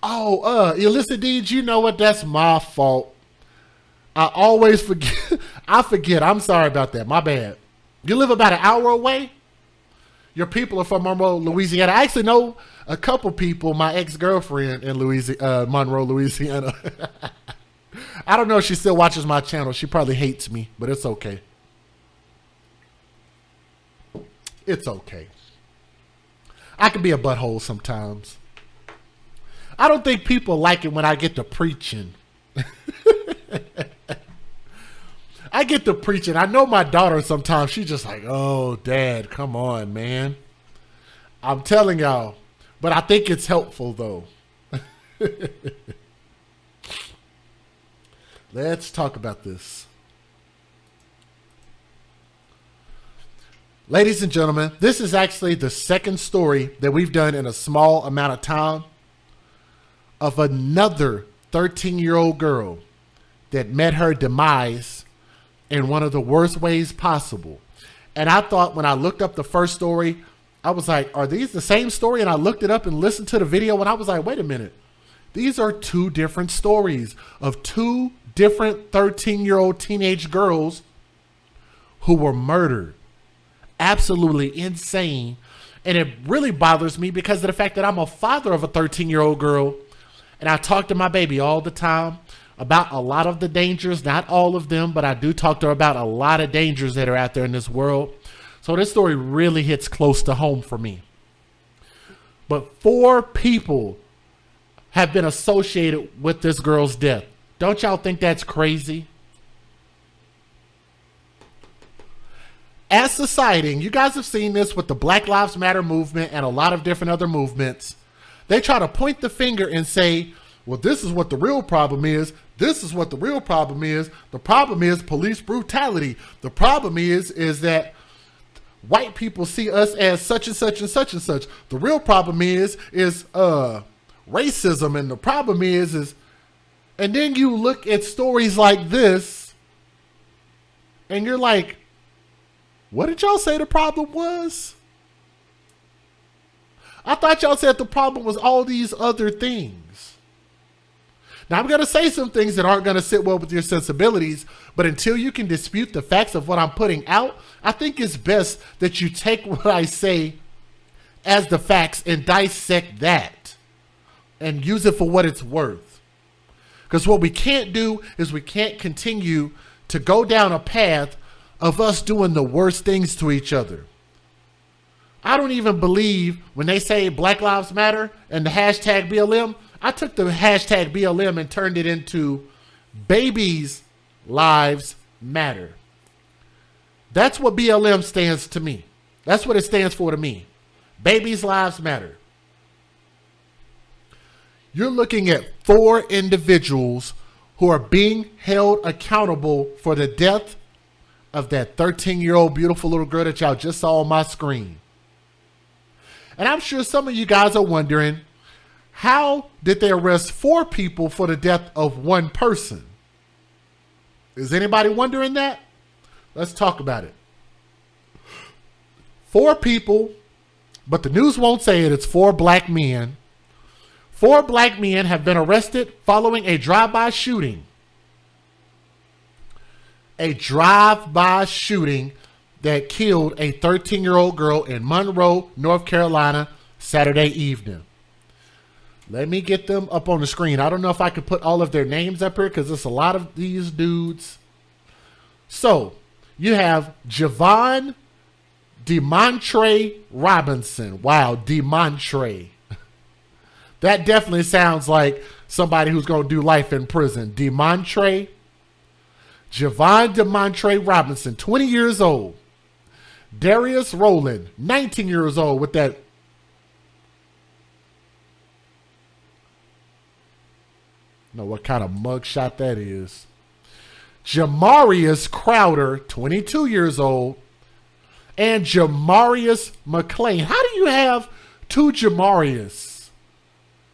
Oh, illicit deeds, you know what? That's my fault. I always forget. I forget. I'm sorry about that. My bad. You live about an hour away? Your people are from Monroe, Louisiana. I actually know a couple people, my ex-girlfriend in Monroe, Louisiana. I don't know if she still watches my channel. She probably hates me, but it's okay. It's okay. I can be a butthole sometimes. I don't think people like it when I get to preaching. I get to preaching. I know my daughter sometimes, she's just like, oh, Dad, come on, man. I'm telling y'all. But I think it's helpful, though. Let's talk about this. Ladies and gentlemen, this is actually the second story that we've done in a small amount of time of another 13-year-old girl that met her demise in one of the worst ways possible. And I thought when I looked up the first story, I was like, are these the same story? And I looked it up and listened to the video and I was like, wait a minute. These are two different stories of two different 13-year-old teenage girls who were murdered. Absolutely insane. And it really bothers me because of the fact that I'm a father of a 13-year-old girl and I talk to my baby all the time about a lot of the dangers, not all of them, but I do talk to her about a lot of dangers that are out there in this world. So this story really hits close to home for me. But 4 people have been associated with this girl's death. Don't y'all think that's crazy? As society, and you guys have seen this with the Black Lives Matter movement and a lot of different other movements, they try to point the finger and say, well, this is what the real problem is. This is what the real problem is. The problem is police brutality. The problem is that white people see us as such and such and such and such. The real problem is racism. And the problem is, and then you look at stories like this and you're like, what did y'all say the problem was? I thought y'all said the problem was all these other things. Now, I'm going to say some things that aren't going to sit well with your sensibilities, but until you can dispute the facts of what I'm putting out, I think it's best that you take what I say as the facts and dissect that and use it for what it's worth. Because what we can't do is we can't continue to go down a path of us doing the worst things to each other. I don't even believe when they say Black Lives Matter and the hashtag BLM, I took the hashtag BLM and turned it into Babies Lives Matter. That's what BLM stands to me. That's what it stands for to me. Babies Lives Matter. You're looking at 4 individuals who are being held accountable for the death of that 13-year-old beautiful little girl that y'all just saw on my screen. And I'm sure some of you guys are wondering, how did they arrest 4 people for the death of 1 person? Is anybody wondering that? Let's talk about it. 4 people, but the news won't say it. It's 4 black men. 4 black men have been arrested following a drive-by shooting. A drive-by shooting that killed a 13-year-old girl in Monroe, North Carolina, Saturday evening. Let me get them up on the screen. I don't know if I could put all of their names up here because there's a lot of these dudes. So, you have Javon DeMontre Robinson. Wow, DeMontre. That definitely sounds like somebody who's going to do life in prison. Javon DeMontre Robinson, 20 years old. Darius Rowland, 19 years old, with that. Know what kind of mugshot that is. Jamarius Crowder, 22 years old. And Jamarius McLean. How do you have 2 Jamarius?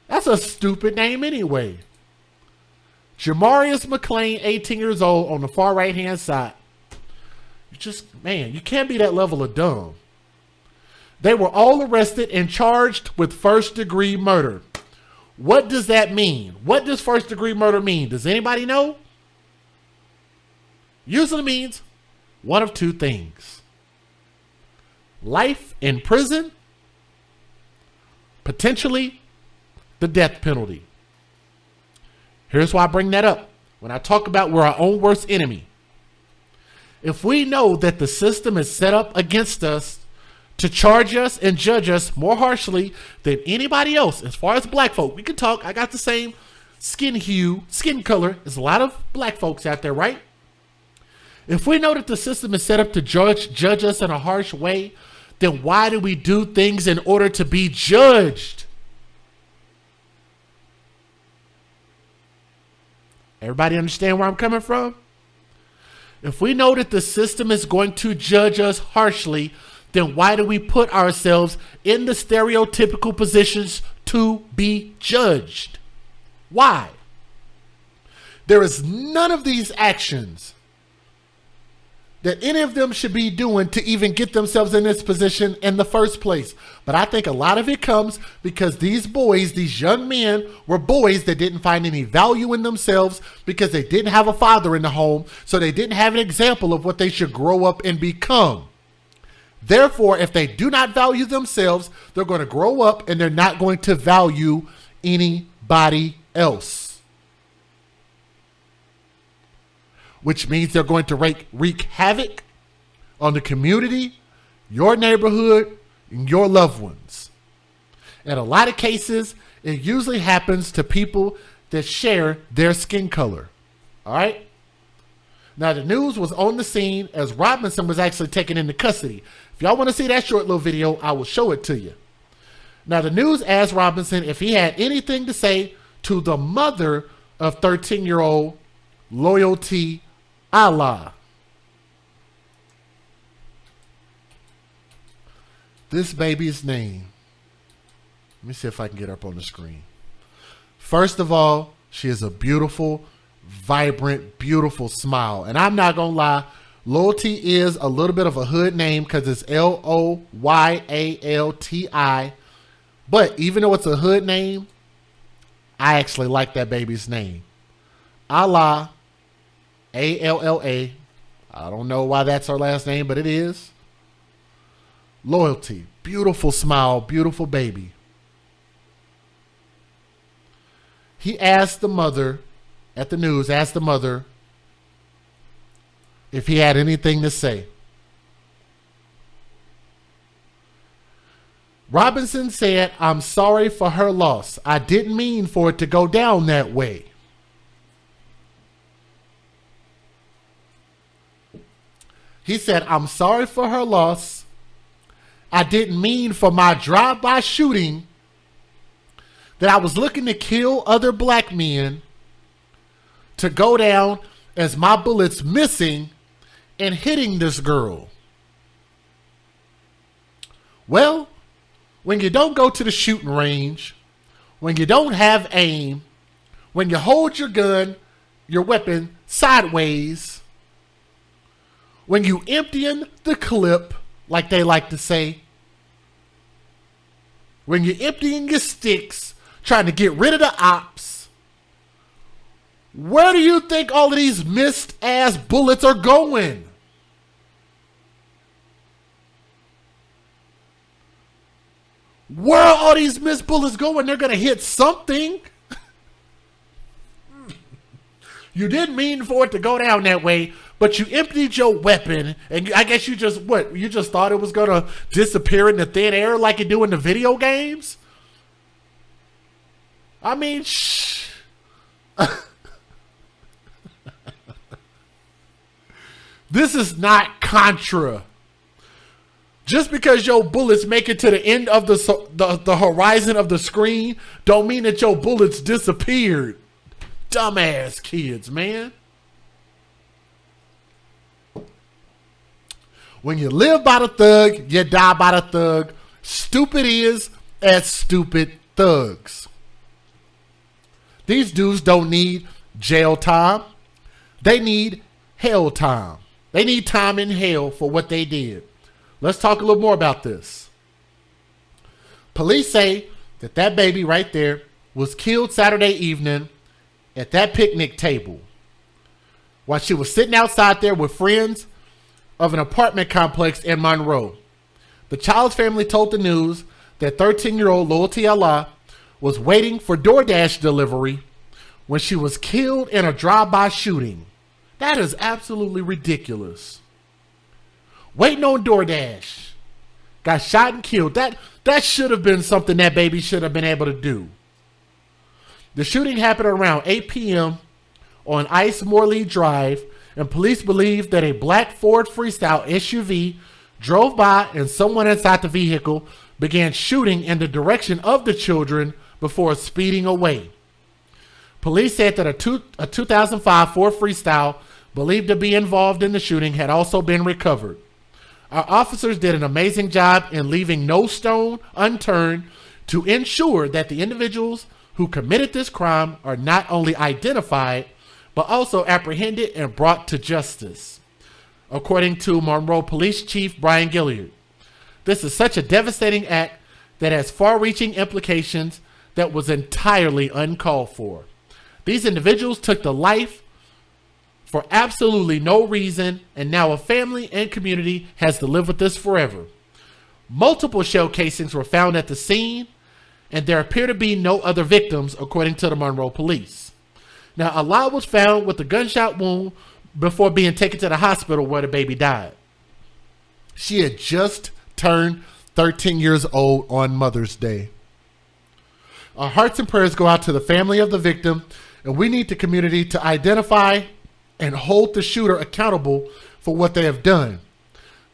That's a stupid name anyway. Jamarius McLean, 18 years old, on the far right-hand side. You can't be that level of dumb. They were all arrested and charged with first-degree murder. What does that mean? What does first-degree murder mean? Does anybody know? Usually means one of 2 things. Life in prison, potentially the death penalty. Here's why I bring that up. When I talk about we're our own worst enemy. If we know that the system is set up against us to charge us and judge us more harshly than anybody else, as far as black folk, we can talk. I got the same skin color as a lot of black folks out there, right? If we know that the system is set up to judge us in a harsh way, then why do we do things in order to be judged? Everybody understand where I'm coming from? If we know that the system is going to judge us harshly, then why do we put ourselves in the stereotypical positions to be judged? Why? There is none of these actions that any of them should be doing to even get themselves in this position in the first place. But I think a lot of it comes because these boys, these young men, were boys that didn't find any value in themselves because they didn't have a father in the home, so they didn't have an example of what they should grow up and become. Therefore, if they do not value themselves, they're going to grow up and they're not going to value anybody else. Which means they're going to wreak havoc on the community, your neighborhood, and your loved ones. In a lot of cases, it usually happens to people that share their skin color. All right? Now, the news was on the scene as Robinson was actually taken into custody. If y'all want to see that short little video, I will show it to you. Now, the news asked Robinson if he had anything to say to the mother of 13-year-old Loyalty Allah. This baby's name. Let me see if I can get her up on the screen. First of all, she has a beautiful, vibrant, beautiful smile. And I'm not going to lie, Loyalty is a little bit of a hood name because it's Loyalti. But even though it's a hood name, I actually like that baby's name. Allah. A-L-L-A. I don't know why that's her last name, but it is. Loyalty. Beautiful smile. Beautiful baby. He asked the mother, at the news, asked the mother if he had anything to say. Robinson said, "I'm sorry for her loss. I didn't mean for it to go down that way." He said, "I'm sorry for her loss. I didn't mean for my drive-by shooting that I was looking to kill other black men to go down as my bullets missing and hitting this girl? Well, when you don't go to the shooting range, when you don't have aim, when you hold your gun, your weapon sideways, when you emptying the clip, like they like to say, when you're emptying your sticks, trying to get rid of the ops, where do you think all of these missed ass bullets are going? Where are all these missed bullets going? They're going to hit something. You didn't mean for it to go down that way, but you emptied your weapon, and I guess you just, what? You just thought it was going to disappear into thin air like you do in the video games? I mean, shh. This is not Contra. Just because your bullets make it to the end of the horizon of the screen don't mean that your bullets disappeared. Dumbass kids, man. When you live by the thug, you die by the thug. Stupid is as stupid thugs. These dudes don't need jail time. They need hell time. They need time in hell for what they did. Let's talk a little more about this. Police say that that baby right there was killed Saturday evening at that picnic table while she was sitting outside there with friends of an apartment complex in Monroe. The child's family told the news that 13-year-old Loyalty Allah was waiting for DoorDash delivery when she was killed in a drive-by shooting. That is absolutely ridiculous. Waiting on DoorDash. Got shot and killed. That should have been something that baby should have been able to do. The shooting happened around 8 p.m. on Ice Morley Drive, and police believe that a black Ford Freestyle SUV drove by and someone inside the vehicle began shooting in the direction of the children before speeding away. Police said that a 2005 Ford Freestyle believed to be involved in the shooting had also been recovered. Our officers did an amazing job in leaving no stone unturned to ensure that the individuals who committed this crime are not only identified, but also apprehended and brought to justice, according to Monroe Police Chief Brian Gilliard. This is such a devastating act that has far-reaching implications that was entirely uncalled for. These individuals took the life for absolutely no reason, and now a family and community has to live with this forever. Multiple shell casings were found at the scene, and there appear to be no other victims, according to the Monroe Police. Now, Allah was found with a gunshot wound before being taken to the hospital where the baby died. She had just turned 13 years old on Mother's Day. Our hearts and prayers go out to the family of the victim, and we need the community to identify and hold the shooter accountable for what they have done.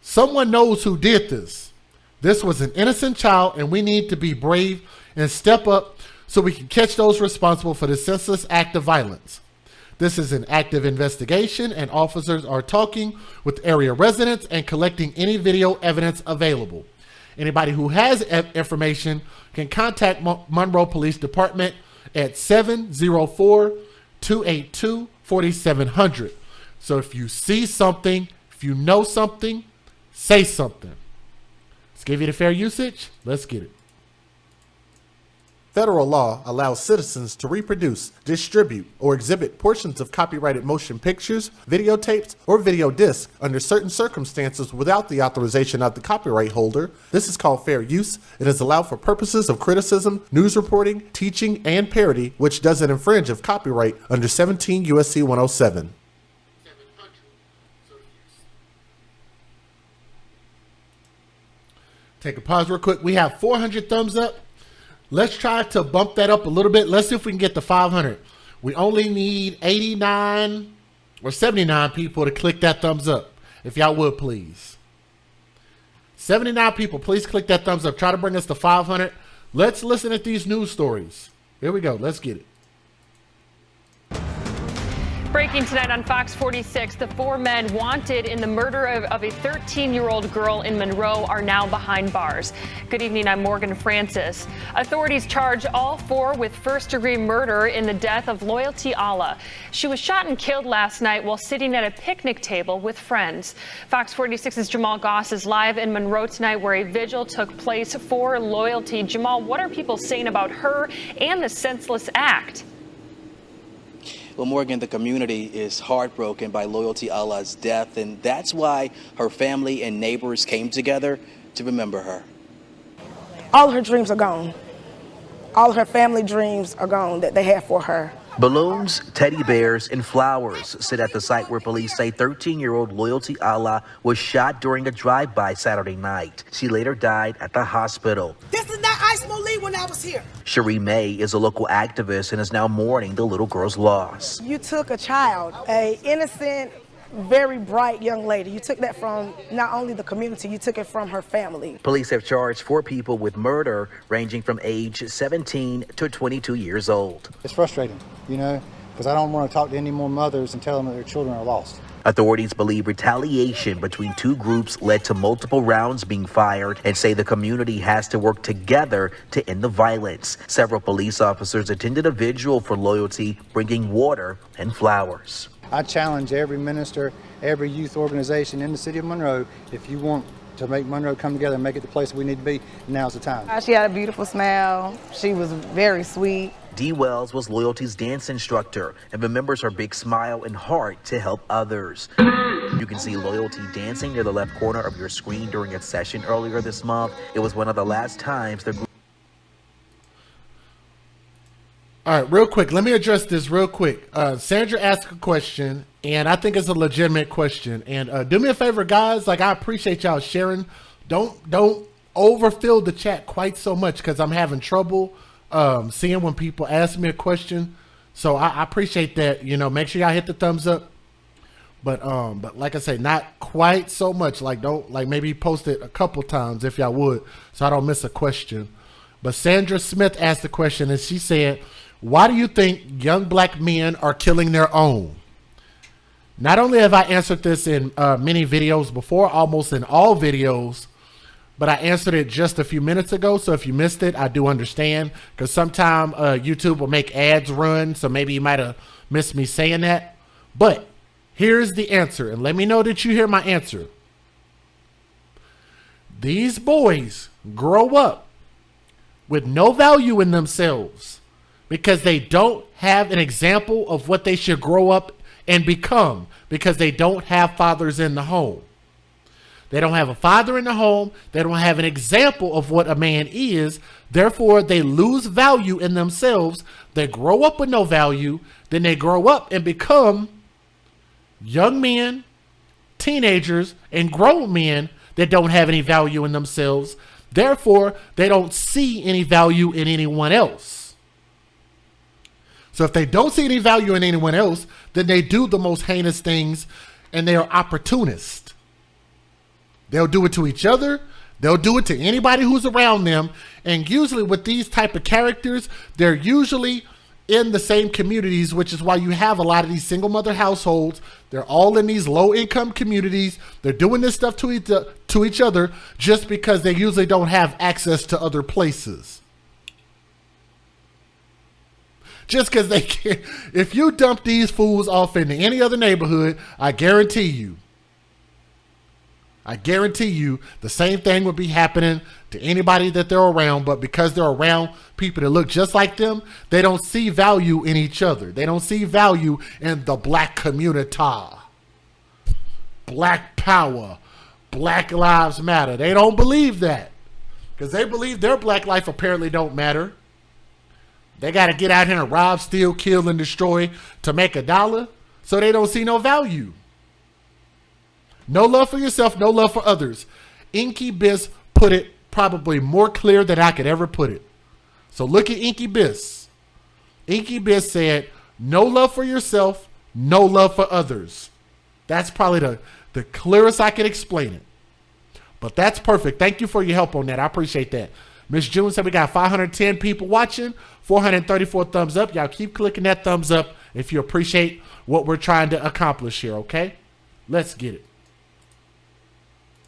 Someone knows who did this. This was an innocent child, and we need to be brave and step up so we can catch those responsible for this senseless act of violence. This is an active investigation, and officers are talking with area residents and collecting any video evidence available. Anybody who has information can contact Monroe Police Department at 704-282-4700. So if you see something, if you know something, say something. Let's give you the fair usage. Let's get it. Federal law allows citizens to reproduce, distribute, or exhibit portions of copyrighted motion pictures, videotapes, or video discs under certain circumstances without the authorization of the copyright holder. This is called fair use. It is allowed for purposes of criticism, news reporting, teaching, and parody, which doesn't infringe of copyright under 17 U.S.C. 107. Take a pause real quick. We have 400 thumbs up. Let's try to bump that up a little bit. Let's see if we can get to 500. We only need 89 or 79 people to click that thumbs up. If y'all would, please. 79 people, please click that thumbs up. Try to bring us to 500. Let's listen at these news stories. Here we go. Let's get it. Breaking tonight on Fox 46, the 4 men wanted in the murder of a 13-year-old girl in Monroe are now behind bars. Good evening, I'm Morgan Francis. Authorities charge all 4 with first-degree murder in the death of Loyalty Allah. She was shot and killed last night while sitting at a picnic table with friends. Fox 46's Jamal Goss is live in Monroe tonight where a vigil took place for Loyalty. Jamal, what are people saying about her and the senseless act? Well, Morgan, the community is heartbroken by Loyalty Allah's death, and that's why her family and neighbors came together to remember her. All her dreams are gone. All her family dreams are gone that they had for her. Balloons, teddy bears, and flowers sit at the site where police say 13-year-old Loyalty Allah was shot during a drive-by Saturday night. She later died at the hospital. This is not Ice Molee when I was here. Cherie May is a local activist and is now mourning the little girl's loss. You took a child, an innocent, very bright young lady. You took that from not only the community, you took it from her family. Police have charged 4 people with murder ranging from age 17 to 22 years old. It's frustrating, you know, because I don't want to talk to any more mothers and tell them that their children are lost. Authorities believe retaliation between 2 groups led to multiple rounds being fired and say the community has to work together to end the violence. Several police officers attended a vigil for Loyalty, bringing water and flowers. I challenge every minister, every youth organization in the city of Monroe, if you want to make Monroe come together and make it the place we need to be, now's the time. She had a beautiful smile. She was very sweet. Dee Wells was Loyalty's dance instructor and remembers her big smile and heart to help others. You can see Loyalty dancing near the left corner of your screen during a session earlier this month. It was one of the last times the group. All right, real quick. Let me address this real quick. Sandra asked a question, and I think it's a legitimate question. And do me a favor, guys. Like, I appreciate y'all sharing. Don't overfill the chat quite so much because I'm having trouble seeing when people ask me a question. So I appreciate that. You know, make sure y'all hit the thumbs up. But like I say, not quite so much. Like, don't maybe post it a couple times if y'all would, so I don't miss a question. But Sandra Smith asked the question, and she said, why do you think young black men are killing their own? Not only have I answered this in many videos before, almost in all videos, but I answered it just a few minutes ago. So if you missed it, I do understand, because sometimes YouTube will make ads run. So maybe you might have missed me saying that. But here's the answer, and let me know that you hear my answer. These boys grow up with no value in themselves because they don't have an example of what they should grow up and become, because they don't have fathers in the home. They don't have a father in the home. They don't have an example of what a man is. Therefore, they lose value in themselves. They grow up with no value. Then they grow up and become young men, teenagers, and grown men that don't have any value in themselves. Therefore, they don't see any value in anyone else. So if they don't see any value in anyone else, then they do the most heinous things, and they are opportunists. They'll do it to each other. They'll do it to anybody who's around them. And usually with these type of characters, they're usually in the same communities, which is why you have a lot of these single mother households. They're all in these low income communities. They're doing this stuff to each other just because they usually don't have access to other places. Just because they can't. If you dump these fools off into any other neighborhood, I guarantee you the same thing would be happening to anybody that they're around. But because they're around people that look just like them, they don't see value in each other. They don't see value in the black community. Black power. Black lives matter. They don't believe that because they believe their black life apparently don't matter. They got to get out here and rob, steal, kill, and destroy to make $1. So they don't see no value. No love for yourself, no love for others. Inky Biss put it probably more clear than I could ever put it. So look at Inky Biss. Inky Biss said, no love for yourself, no love for others. That's probably the clearest I could explain it. But that's perfect. Thank you for your help on that. I appreciate that. Miss June said we got 510 people watching, 434 thumbs up. Y'all keep clicking that thumbs up if you appreciate what we're trying to accomplish here, okay? Let's get it.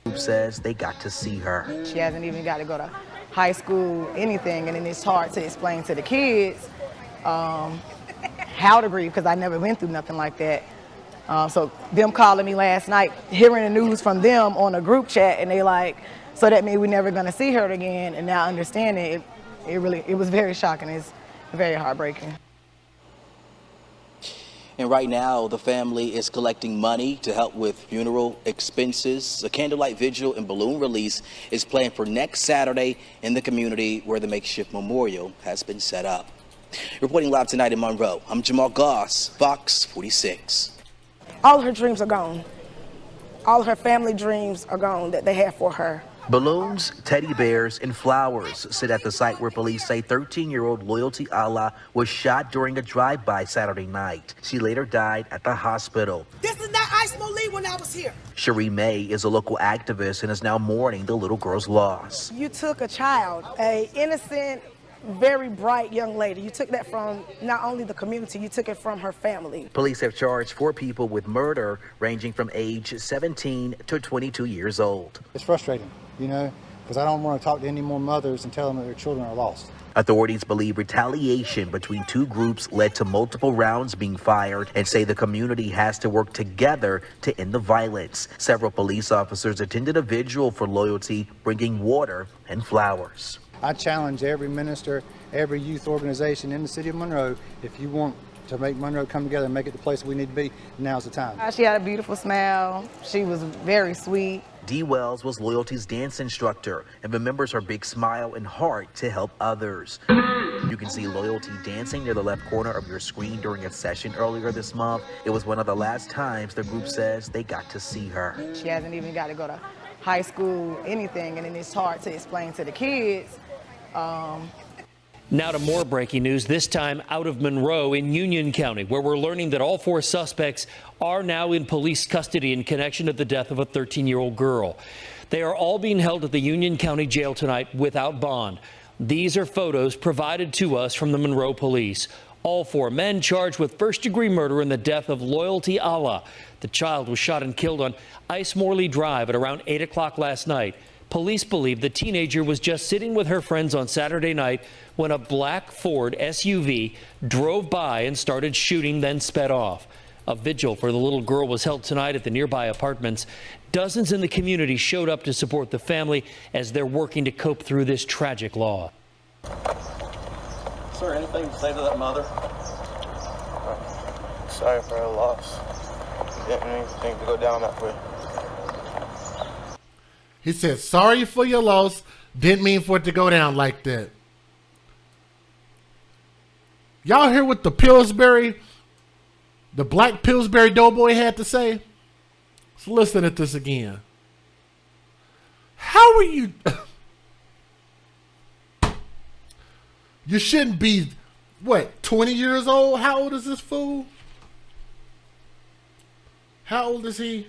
Group says they got to see her. She hasn't even got to go to high school, anything, and then it's hard to explain to the kids how to grieve, because I never went through nothing like that. So them calling me last night, hearing the news from them on a group chat, and they like, so that means we're never gonna see her again, and now understanding it was very shocking. It's very heartbreaking. And right now, the family is collecting money to help with funeral expenses. A candlelight vigil and balloon release is planned for next Saturday in the community where the makeshift memorial has been set up. Reporting live tonight in Monroe, I'm Jamal Goss, Fox 46. All her dreams are gone. All her family dreams are gone that they had for her. Balloons, teddy bears, and flowers sit at the site where police say 13-year-old Loyalty Allah was shot during a drive-by Saturday night. She later died at the hospital. This is not Ice Molee when I was here. Cherie May is a local activist and is now mourning the little girl's loss. You took a child, an innocent, very bright young lady. You took that from not only the community, you took it from her family. Police have charged 4 people with murder ranging from age 17 to 22 years old. It's frustrating, you know, because I don't want to talk to any more mothers and tell them that their children are lost. Authorities believe retaliation between 2 groups led to multiple rounds being fired and say the community has to work together to end the violence. Several police officers attended a vigil for Loyalty, bringing water and flowers. I challenge every minister, every youth organization in the city of Monroe, if you want to make Monroe come together and make it the place we need to be, now's the time. She had a beautiful smile. She was very sweet. Dee Wells was Loyalty's dance instructor and remembers her big smile and heart to help others. You can see Loyalty dancing near the left corner of your screen during a session earlier this month. It was one of the last times the group says they got to see her. She hasn't even got to go to high school, anything, and then it's hard to explain to the kids. Now to more breaking news, this time out of Monroe in Union County, where we're learning that all 4 suspects are now in police custody in connection to the death of a 13-year-old girl. They are all being held at the Union County Jail tonight without bond. These are photos provided to us from the Monroe police. All 4 men charged with first-degree murder in the death of Loyalty Allah. The child was shot and killed on Ice Morley Drive at around 8 o'clock last night. Police believe the teenager was just sitting with her friends on Saturday night when a black Ford SUV drove by and started shooting, then sped off. A vigil for the little girl was held tonight at the nearby apartments. Dozens in the community showed up to support the family as they're working to cope through this tragic loss. Is there anything to say to that mother? Sorry for her loss. Didn't mean things to go down that way. He said, sorry for your loss. Didn't mean for it to go down like that. Y'all hear what the black Pillsbury Doughboy had to say? Let's listen at this again. How are you? You shouldn't be, 20 years old? How old is this fool? How old is he?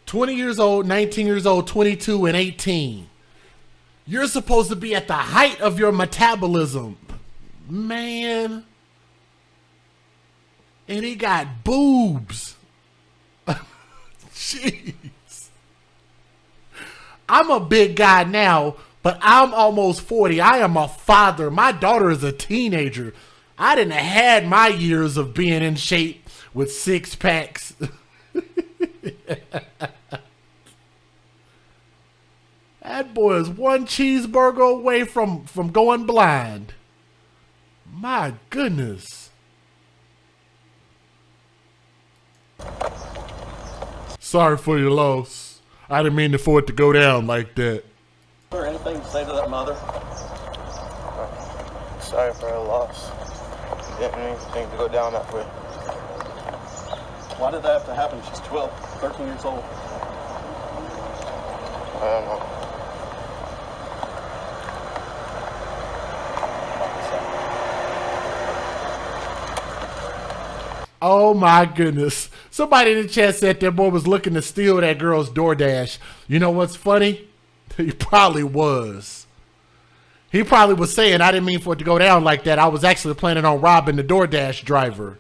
20 years old, 19 years old, 22, and 18. You're supposed to be at the height of your metabolism. Man. And he got boobs. Jeez. I'm a big guy now, but I'm almost 40. I am a father. My daughter is a teenager. I didn't have had my years of being in shape with 6 packs. That boy is 1 cheeseburger away from going blind. My goodness. Sorry for your loss. I didn't mean for it to go down like that. Is there anything to say to that mother? Sorry for her loss. Didn't mean things to go down that way. Why did that have to happen? She's 12, 13 years old. I don't know. Oh my goodness. Somebody in the chat said that boy was looking to steal that girl's DoorDash. You know what's funny? He probably was. He probably was saying, I didn't mean for it to go down like that. I was actually planning on robbing the DoorDash driver.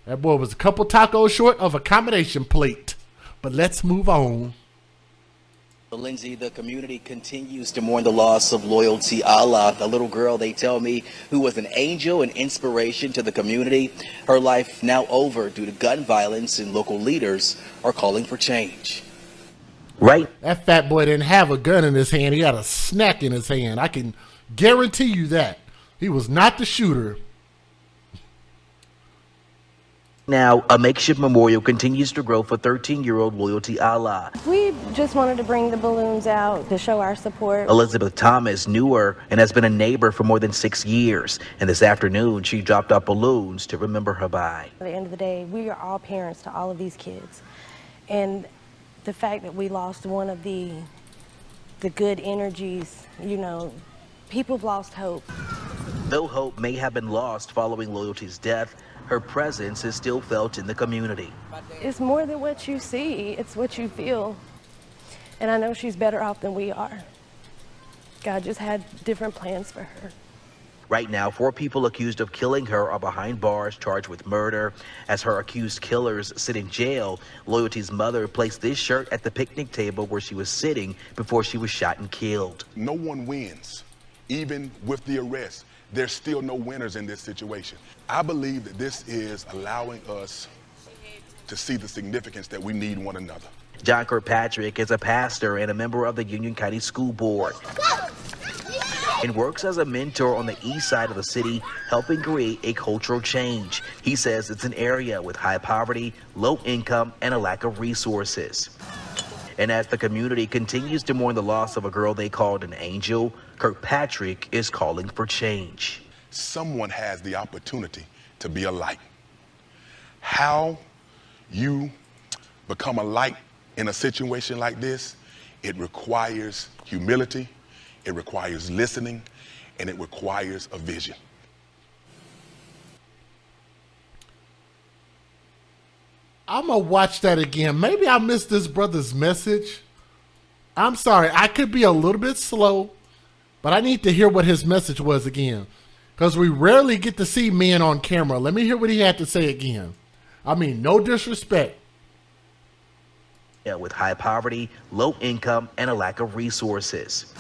That boy was a couple tacos short of a combination plate. But let's move on. Lindsay, the community continues to mourn the loss of Loyalty Allah, a little girl, they tell me, who was an angel and inspiration to the community. Her life now over due to gun violence, and local leaders are calling for change. Right. That fat boy didn't have a gun in his hand. He had a snack in his hand. I can guarantee you that. He was not the shooter. Now, a makeshift memorial continues to grow for 13-year-old Loyalty Allah. We just wanted to bring the balloons out to show our support. Elizabeth Thomas knew her and has been a neighbor for more than 6 years. And this afternoon, she dropped off balloons to remember her by. At the end of the day, we are all parents to all of these kids. And the fact that we lost one of the good energies, you know, people have lost hope. Though hope may have been lost following Loyalty's death, her presence is still felt in the community. It's more than what you see, it's what you feel. And I know she's better off than we are. God just had different plans for her. Right now, 4 people accused of killing her are behind bars charged with murder. As her accused killers sit in jail, Loyalty's mother placed this shirt at the picnic table where she was sitting before she was shot and killed. No one wins, even with the arrest. There's still no winners in this situation. I believe that this is allowing us to see the significance that we need one another. John Kirkpatrick is a pastor and a member of the Union County School Board and works as a mentor on the east side of the city, helping create a cultural change. He says it's an area with high poverty, low income, and a lack of resources. And as the community continues to mourn the loss of a girl they called an angel, Kirkpatrick is calling for change. Someone has the opportunity to be a light. How you become a light in a situation like this, it requires humility, it requires listening, and it requires a vision. I'm going to watch that again. Maybe I missed this brother's message. I'm sorry. I could be a little bit slow, but I need to hear what his message was again, because we rarely get to see men on camera. Let me hear what he had to say again. I mean, no disrespect. Yeah, with high poverty, low income, and a lack of resources.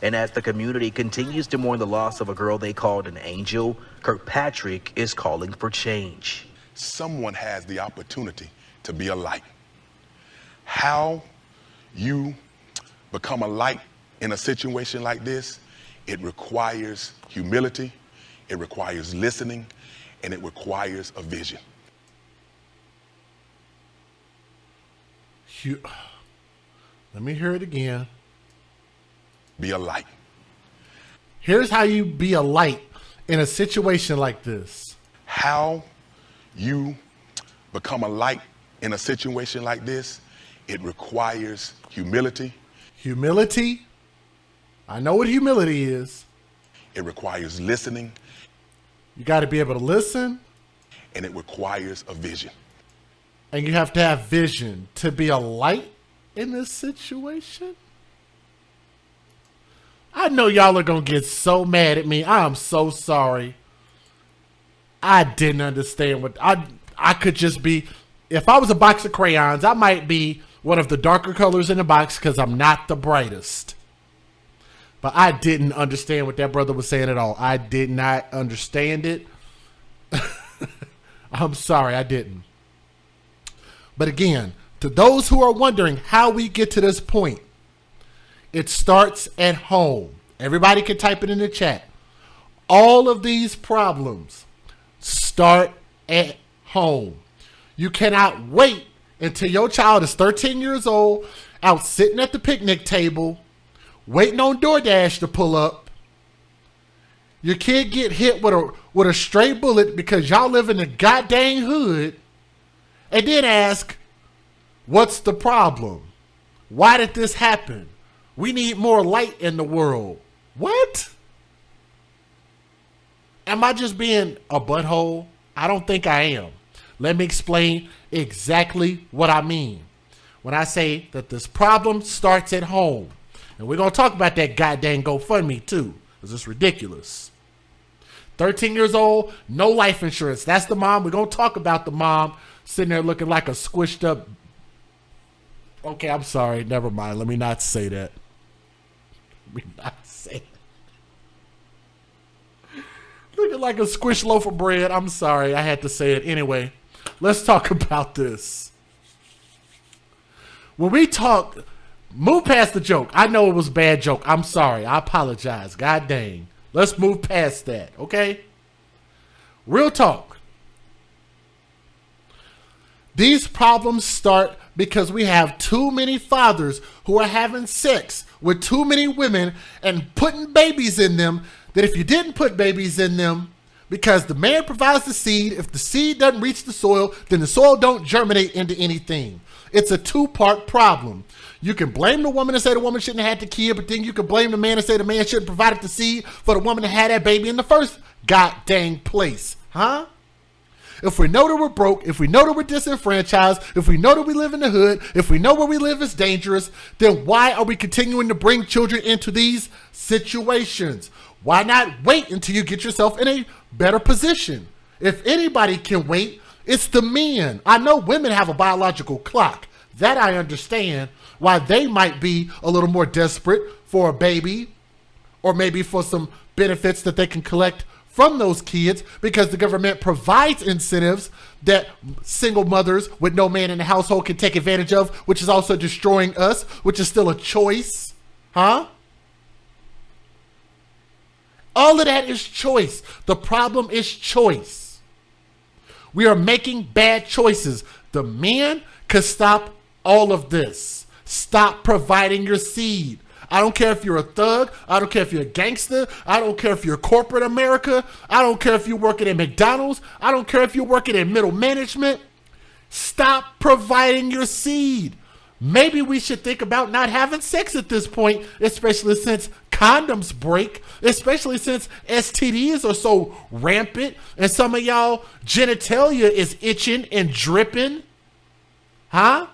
And as the community continues to mourn the loss of a girl they called an angel, Kirkpatrick is calling for change. Someone has the opportunity to be a light. How you become a light in a situation like this, it requires humility, it requires listening, and it requires a vision. Let me hear it again. Be a light. Here's how you be a light in a situation like this. How you become a light in a situation like this, it requires humility. Humility? I know what humility is. It requires listening. You got to be able to listen. And it requires a vision. And you have to have vision to be a light in this situation. I know y'all are going to get so mad at me. I'm so sorry. I didn't understand what I could just be. If I was a box of crayons, I might be one of the darker colors in the box because I'm not the brightest. But I didn't understand what that brother was saying at all. I did not understand it. I'm sorry, I didn't. But again, to those who are wondering how we get to this point, it starts at home. Everybody can type it in the chat. All of these problems start at home. You cannot wait until your child is 13 years old, out sitting at the picnic table, waiting on DoorDash to pull up. Your kid get hit with a stray bullet because y'all live in the goddamn hood, and then ask, what's the problem? Why did this happen? We need more light in the world. What? Am I just being a butthole? I don't think I am. Let me explain exactly what I mean when I say that this problem starts at home. And we're going to talk about that goddamn GoFundMe too, because it's ridiculous. 13 years old, no life insurance. That's the mom. We're going to talk about the mom sitting there looking like a squished up. Okay, I'm sorry. Never mind. Let me not say that. Let me not say that. Looking like a squished loaf of bread. I'm sorry. I had to say it. Anyway, let's talk about this. When we talk, move past the joke. I know it was a bad joke. I'm sorry. I apologize. God dang. Let's move past that, okay? Real talk. These problems start because we have too many fathers who are having sex with too many women and putting babies in them that if you didn't put babies in them, because the man provides the seed, if the seed doesn't reach the soil, then the soil don't germinate into anything. It's a two-part problem. You can blame the woman and say the woman shouldn't have had the kid, but then you can blame the man and say the man shouldn't have provided the seed for the woman to have that baby in the first goddamn place. Huh? If we know that we're broke, if we know that we're disenfranchised, if we know that we live in the hood, if we know where we live is dangerous, then why are we continuing to bring children into these situations? Why not wait until you get yourself in a better position? If anybody can wait, it's the men. I know women have a biological clock. That I understand why they might be a little more desperate for a baby or maybe for some benefits that they can collect from those kids, because the government provides incentives that single mothers with no man in the household can take advantage of, which is also destroying us, which is still a choice. Huh? All of that is choice. The problem is choice. We are making bad choices. The men could stop all of this. Stop providing your seed. I don't care if you're a thug. I don't care if you're a gangster. I don't care if you're corporate America. I don't care if you're working at McDonald's. I don't care if you're working in middle management. Stop providing your seed. Maybe we should think about not having sex at this point, especially since condoms break, especially since STDs are so rampant and some of y'all genitalia is itching and dripping. Huh?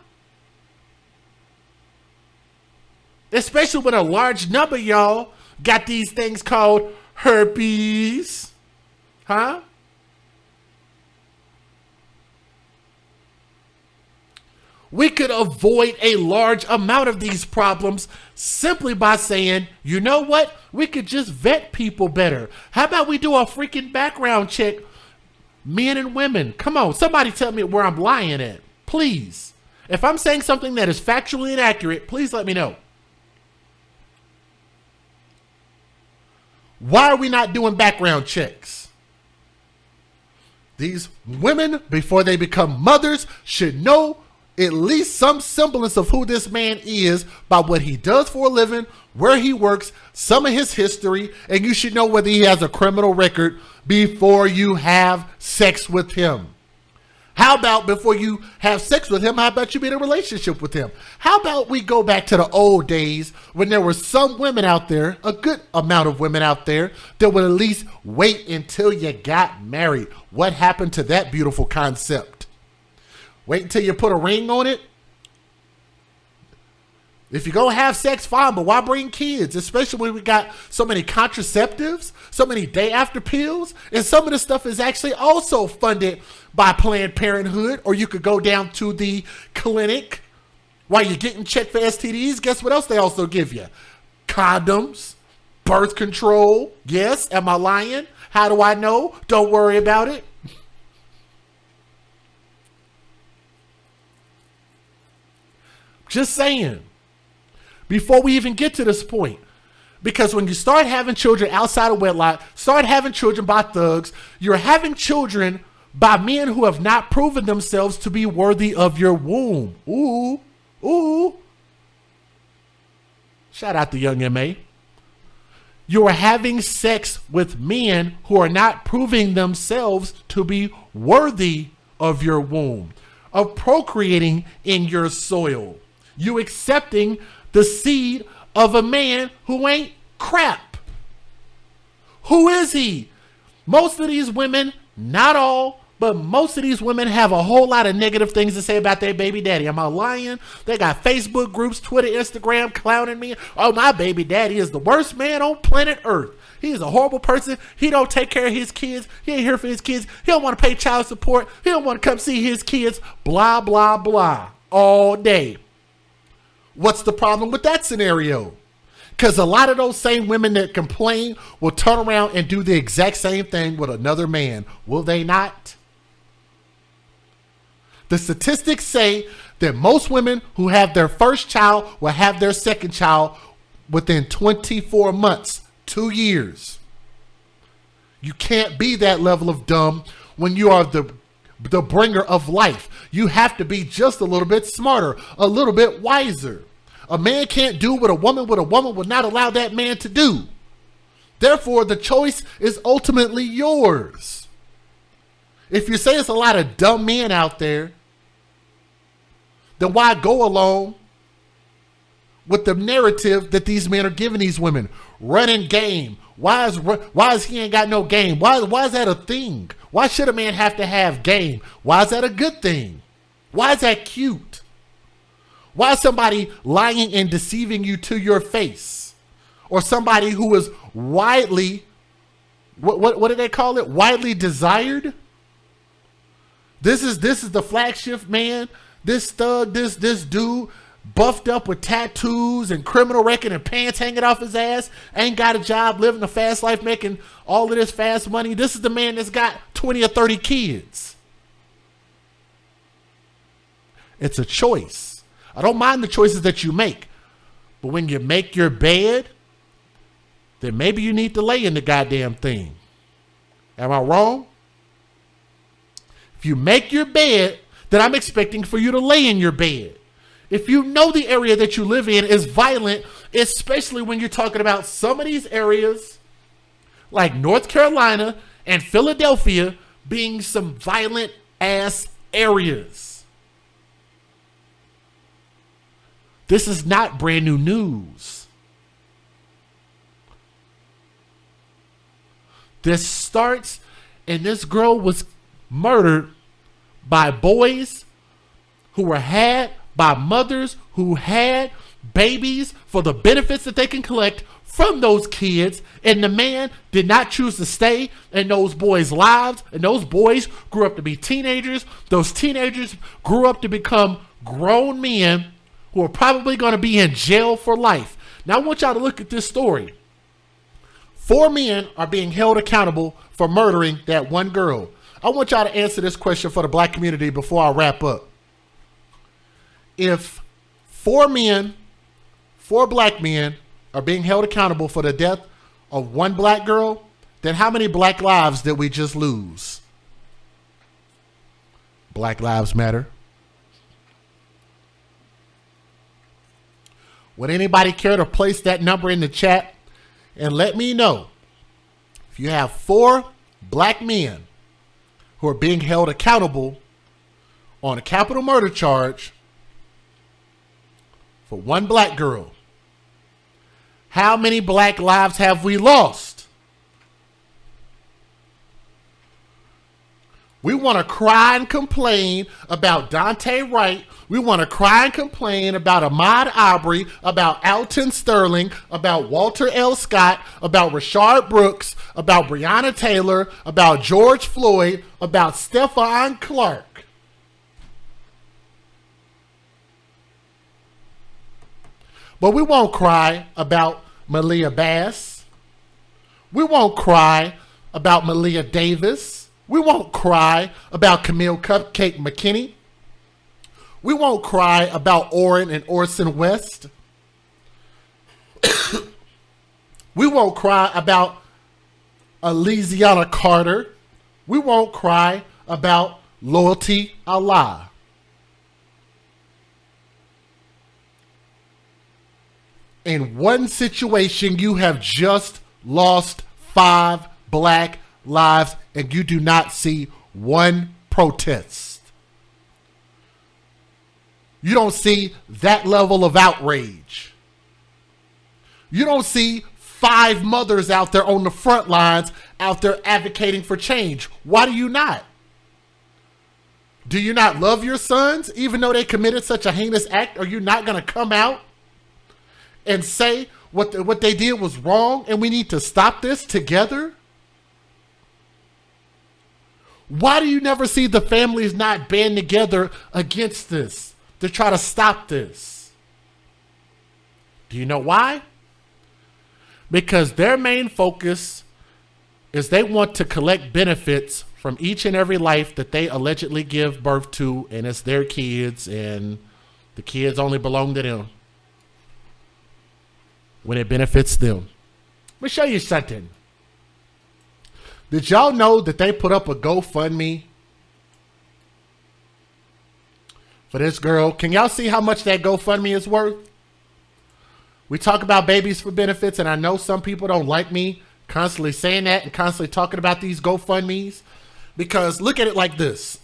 Especially when a large number of y'all got these things called herpes. Huh? We could avoid a large amount of these problems simply by saying, you know what? We could just vet people better. How about we do a freaking background check, men and women? Come on, somebody tell me where I'm lying at, please. If I'm saying something that is factually inaccurate, please let me know. Why are we not doing background checks? These women, before they become mothers, should know at least some semblance of who this man is by what he does for a living, where he works, some of his history, and you should know whether he has a criminal record before you have sex with him. How about before you have sex with him, how about you be in a relationship with him? How about we go back to the old days when there were some women out there, a good amount of women out there, that would at least wait until you got married. What happened to that beautiful concept? Wait until you put a ring on it? If you're going to have sex, fine, but why bring kids? Especially when we got so many contraceptives, so many day after pills, and some of the stuff is actually also funded by Planned Parenthood, or you could go down to the clinic while you're getting checked for STDs. Guess what else they also give you? Condoms, birth control. Yes, am I lying? How do I know? Don't worry about it. Just saying. Before we even get to this point. Because when you start having children outside of wedlock, start having children by thugs, you're having children by men who have not proven themselves to be worthy of your womb. Ooh, ooh. Shout out to Young M.A. You are having sex with men who are not proving themselves to be worthy of your womb, of procreating in your soil. You accepting the seed of a man who ain't crap. Who is he? Most of these women, not all, But most of these women have a whole lot of negative things to say about their baby daddy. Am I lying? They got Facebook groups, Twitter, Instagram clowning me. Oh, my baby daddy is the worst man on planet Earth. He's a horrible person. He don't take care of his kids. He ain't here for his kids. He don't want to pay child support. He don't want to come see his kids. Blah, blah, blah. All day. What's the problem with that scenario? Because a lot of those same women that complain will turn around and do the exact same thing with another man. Will they not? The statistics say that most women who have their first child will have their second child within 24 months, 2 years. You can't be that level of dumb when you are the bringer of life. You have to be just a little bit smarter, a little bit wiser. A man can't do what a woman would not allow that man to do. Therefore, the choice is ultimately yours. If you say it's a lot of dumb men out there, then why go along with the narrative that these men are giving these women? Running game. Why is he ain't got no game? Why is that a thing? Why should a man have to have game? Why is that a good thing? Why is that cute? Why is somebody lying and deceiving you to your face? Or somebody who is widely, what do they call it? Widely desired? This is the flagship man. This thug, this dude, buffed up with tattoos and criminal record and pants hanging off his ass, ain't got a job, living a fast life, making all of this fast money. This is the man that's got 20 or 30 kids. It's a choice. I don't mind the choices that you make, but when you make your bed, then maybe you need to lay in the goddamn thing. Am I wrong? If you make your bed, then I'm expecting for you to lay in your bed. If you know the area that you live in is violent, especially when you're talking about some of these areas like North Carolina and Philadelphia being some violent ass areas. This is not brand new news. This starts, and this girl was murdered by boys who were had by mothers who had babies for the benefits that they can collect from those kids, and the man did not choose to stay in those boys' lives, and those boys grew up to be teenagers. Those teenagers grew up to become grown men who are probably going to be in jail for life. Now I want y'all to look at this story. 4 men are being held accountable for murdering that one girl. I want y'all to answer this question for the black community before I wrap up. If 4 black men are being held accountable for the death of one black girl, then how many black lives did we just lose? Black Lives Matter. Would anybody care to place that number in the chat and let me know if you have 4 black men who are being held accountable on a capital murder charge for one black girl? How many black lives have we lost? We want to cry and complain about Dante Wright. We want to cry and complain about Ahmaud Arbery, about Alton Sterling, about Walter L. Scott, about Rashard Brooks, about Breonna Taylor, about George Floyd, about Stephon Clark. But we won't cry about Malia Bass. We won't cry about Malia Davis. We won't cry about Camille Cupcake McKinney. We won't cry about Orrin and Orson West. We won't cry about Elysiana Carter. We won't cry about Loyalty Allah. In one situation, you have just lost 5 black lives, and you do not see one protest. You don't see that level of outrage. You don't see 5 mothers out there on the front lines, out there advocating for change. Why do you not? Do you not love your sons, even though they committed such a heinous act? Are you not going to come out and say what they did was wrong and we need to stop this together? Why do you never see the families not band together against this to try to stop this? Do you know why? Because their main focus is they want to collect benefits from each and every life that they allegedly give birth to, and it's their kids, and the kids only belong to them when it benefits them. Let me show you something. Did y'all know that they put up a GoFundMe for this girl? Can y'all see how much that GoFundMe is worth? We talk about babies for benefits, and I know some people don't like me constantly saying that and constantly talking about these GoFundMes, because look at it like this.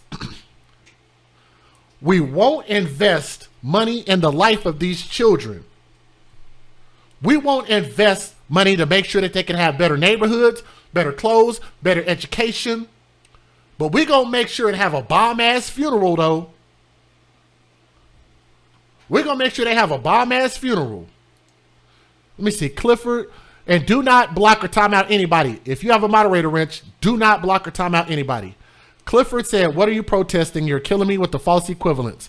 We won't invest money in the life of these children. We won't invest money to make sure that they can have better neighborhoods, better clothes, better education. But we're going to make sure and have a bomb-ass funeral, though. We're going to make sure they have a bomb-ass funeral. Let me see. Clifford. And do not block or time out anybody. If you have a moderator wrench, do not block or time out anybody. Clifford said, what are you protesting? You're killing me with the false equivalence.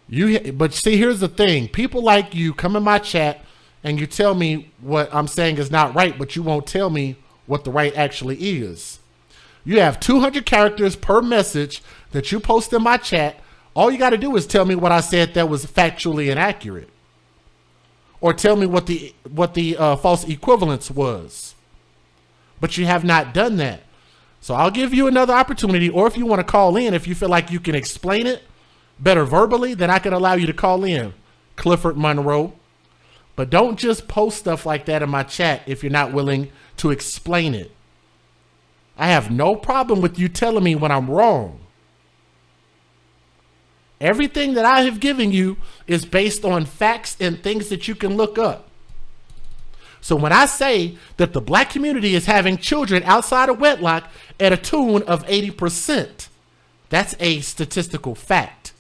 But see, here's the thing. People like you come in my chat and you tell me what I'm saying is not right, but you won't tell me what the right actually is. You have 200 characters per message that you post in my chat. All you got to do is tell me what I said that was factually inaccurate. Or tell me what the false equivalence was. But you have not done that. So I'll give you another opportunity, or if you want to call in, if you feel like you can explain it better verbally, then I can allow you to call in, Clifford Monroe. But don't just post stuff like that in my chat if you're not willing to explain it. I have no problem with you telling me when I'm wrong. Everything that I have given you is based on facts and things that you can look up. So when I say that the black community is having children outside of wedlock at a tune of 80%, that's a statistical fact.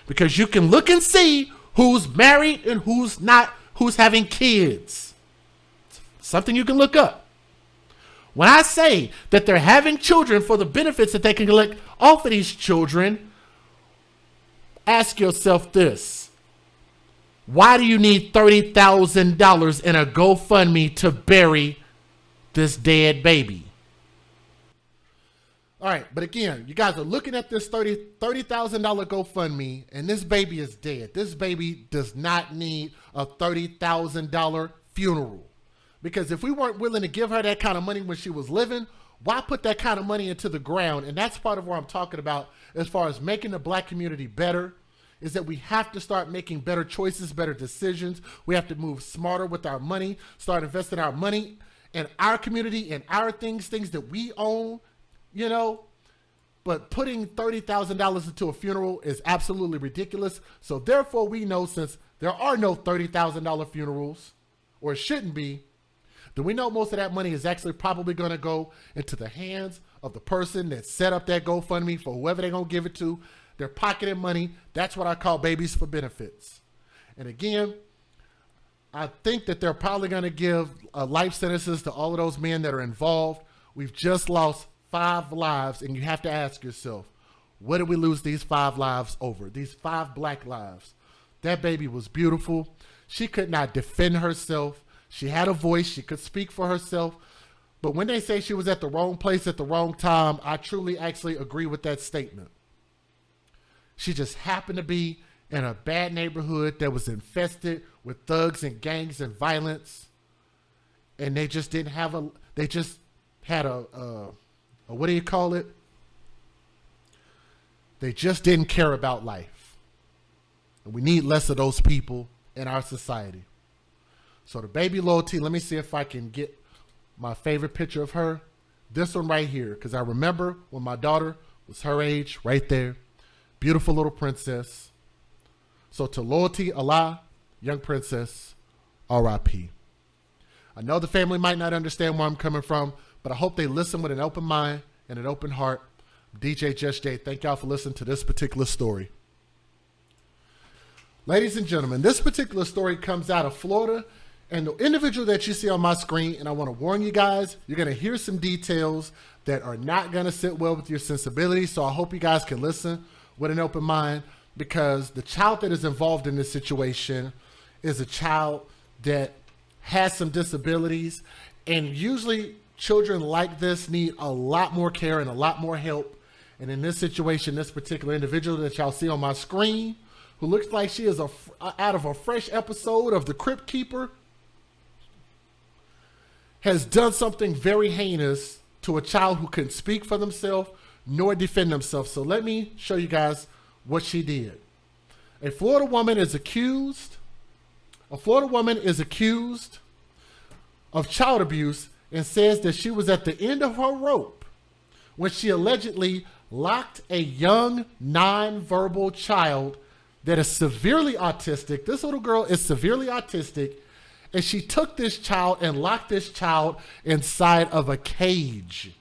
Because you can look and see who's married and who's not, who's having kids. Something you can look up. When I say that they're having children for the benefits that they can collect off of these children, ask yourself this. Why do you need $30,000 in a GoFundMe to bury this dead baby? All right, but again, you guys are looking at this $30,000 GoFundMe, and this baby is dead. This baby does not need a $30,000 funeral. Because if we weren't willing to give her that kind of money when she was living, why put that kind of money into the ground? And that's part of what I'm talking about as far as making the black community better, is that we have to start making better choices, better decisions. We have to move smarter with our money, start investing our money in our community and our things that we own, you know. But putting $30,000 into a funeral is absolutely ridiculous. So therefore, we know, since there are no $30,000 funerals, or shouldn't be, then we know most of that money is actually probably going to go into the hands of the person that set up that GoFundMe for whoever they're going to give it to. They're pocketing money. That's what I call babies for benefits. And again, I think that they're probably going to give life sentences to all of those men that are involved. We've just lost 5 lives, and you have to ask yourself, what did we lose these 5 lives over? These 5 black lives. That baby was beautiful. She could not defend herself. She had a voice. She could speak for herself. But when they say she was at the wrong place at the wrong time, I truly actually agree with that statement. She just happened to be in a bad neighborhood that was infested with thugs and gangs and violence. And they just didn't have they just had a what do you call it? They just didn't care about life. And we need less of those people in our society. So the baby Loyalty, let me see if I can get my favorite picture of her. This one right here, because I remember when my daughter was her age, right there. Beautiful little princess. So to Loyalty, Allah, young princess, R.I.P. I know the family might not understand where I'm coming from, but I hope they listen with an open mind and an open heart. DJ Just Jay. Thank y'all for listening to this particular story. Ladies and gentlemen, this particular story comes out of Florida, and the individual that you see on my screen, and I want to warn you guys, you're going to hear some details that are not going to sit well with your sensibilities, so I hope you guys can listen with an open mind, because the child that is involved in this situation is a child that has some disabilities, and usually children like this need a lot more care and a lot more help. And in this situation, this particular individual that y'all see on my screen, who looks like she is out of a fresh episode of The Crypt Keeper, has done something very heinous to a child who couldn't speak for themselves nor defend themselves. So let me show you guys what she did. A Florida woman is accused of child abuse and says that she was at the end of her rope when she allegedly locked a young nonverbal child that is severely autistic. This little girl is severely autistic, and she took this child and locked this child inside of a cage.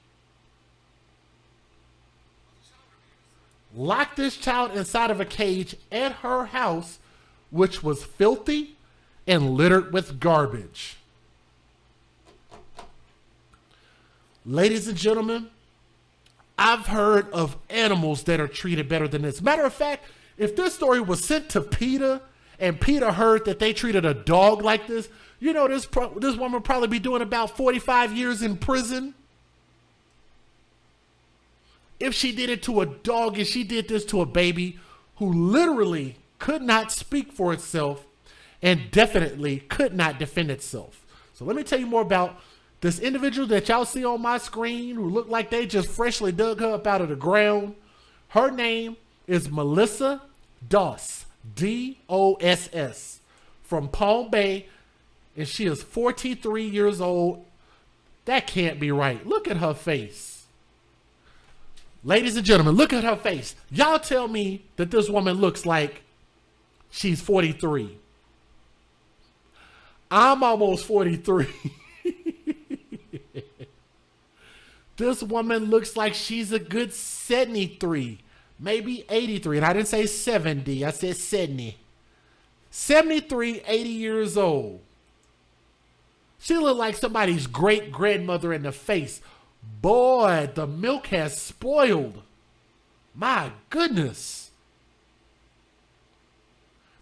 Locked this child inside of a cage at her house, which was filthy and littered with garbage. Ladies and gentlemen, I've heard of animals that are treated better than this. Matter of fact, if this story was sent to PETA and PETA heard that they treated a dog like this, you know, this woman would probably be doing about 45 years in prison. If she did it to a dog and she did this to a baby who literally could not speak for itself and definitely could not defend itself. So let me tell you more about this individual that y'all see on my screen who look like they just freshly dug her up out of the ground. Her name is Melissa Doss, D-O-S-S, from Palm Bay, and she is 43 years old. That can't be right. Look at her face. Ladies and gentlemen, look at her face. Y'all tell me that this woman looks like she's 43. I'm almost 43. This woman looks like she's a good 73. Maybe 83, and I didn't say 70, I said 70. 73, 80 years old. She looked like somebody's great-grandmother in the face. Boy, the milk has spoiled. My goodness.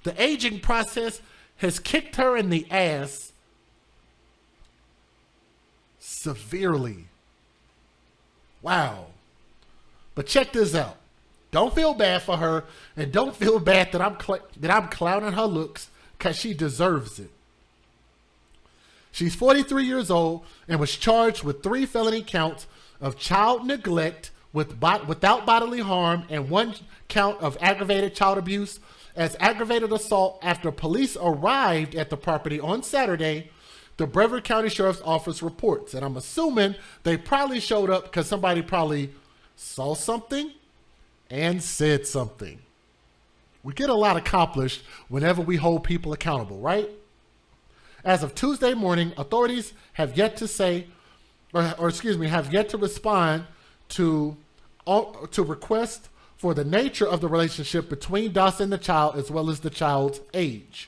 The aging process has kicked her in the ass severely. Wow. But check this out. Don't feel bad for her, and don't feel bad that I'm clowning her looks, because she deserves it. She's 43 years old and was charged with 3 felony counts of child neglect without bodily harm and 1 count of aggravated child abuse as aggravated assault after police arrived at the property on Saturday, the Brevard County Sheriff's Office reports. And I'm assuming they probably showed up because somebody probably saw something and said something. We get a lot accomplished whenever we hold people accountable, right? As of Tuesday morning, authorities have yet to say, have yet to respond to requests for the nature of the relationship between Doss and the child, as well as the child's age.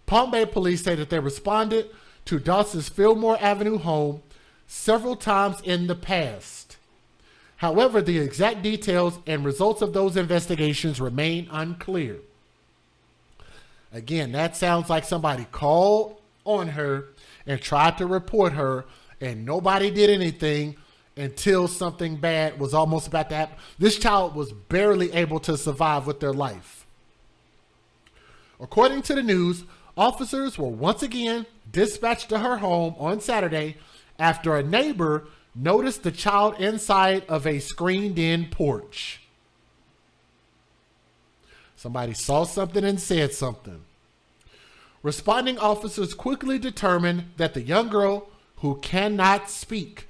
Palm Bay police say that they responded to Doss's Fillmore Avenue home several times in the past. However, the exact details and results of those investigations remain unclear. Again, that sounds like somebody called on her and tried to report her, and nobody did anything until something bad was almost about to happen. This child was barely able to survive with their life. According to the news, officers were once again dispatched to her home on Saturday after a neighbor noticed the child inside of a screened-in porch. Somebody saw something and said something. Responding officers quickly determined that the young girl, who cannot speak,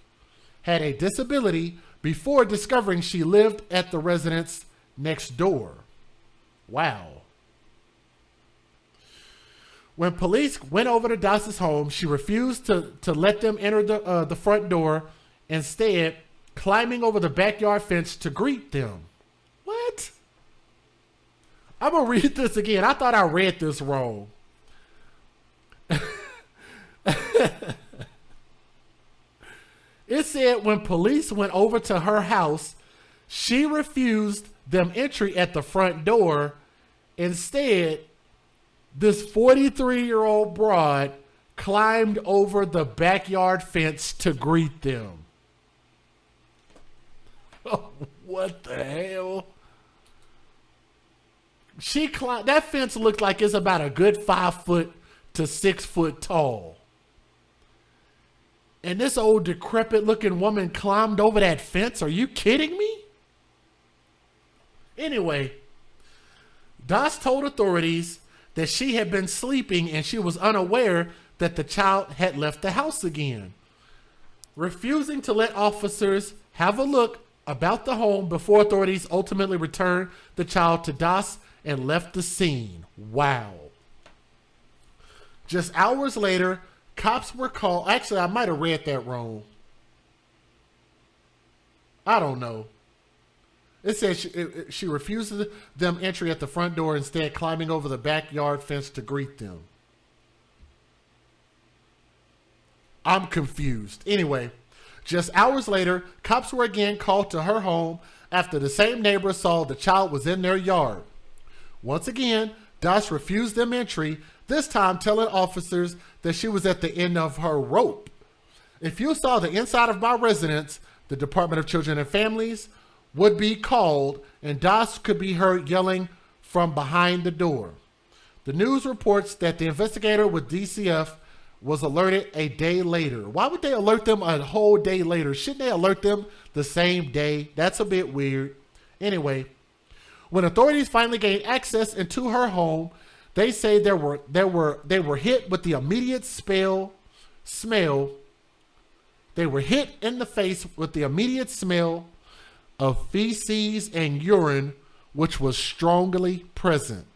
had a disability before discovering she lived at the residence next door. Wow. When police went over to Doss's home, she refused to let them enter the front door. Instead, climbing over the backyard fence to greet them. What? I'm going to read this again. I thought I read this wrong. It said when police went over to her house, she refused them entry at the front door. Instead, this 43-year-old broad climbed over the backyard fence to greet them. Oh, what the hell? She climbed. That fence looked like it's about a good 5 foot to 6 foot tall. And this old decrepit looking woman climbed over that fence? Are you kidding me? Anyway, Das told authorities that she had been sleeping and she was unaware that the child had left the house again. Refusing to let officers have a look about the home before authorities ultimately returned the child to Das and left the scene. Wow. Just hours later, cops were called. Actually, I might have read that wrong. I don't know. It says she refused them entry at the front door, instead climbing over the backyard fence to greet them. I'm confused. Anyway, just hours later, cops were again called to her home after the same neighbor saw the child was in their yard. Once again, Das refused them entry, this time telling officers that she was at the end of her rope. If you saw the inside of my residence, the Department of Children and Families would be called, and Das could be heard yelling from behind the door. The news reports that the investigator with DCF was alerted a day later. Why would they alert them a whole day later? Shouldn't they alert them the same day? That's a bit weird. Anyway, when authorities finally gained access into her home, they say they were hit with the immediate smell. They were hit in the face with the immediate smell of feces and urine, which was strongly present.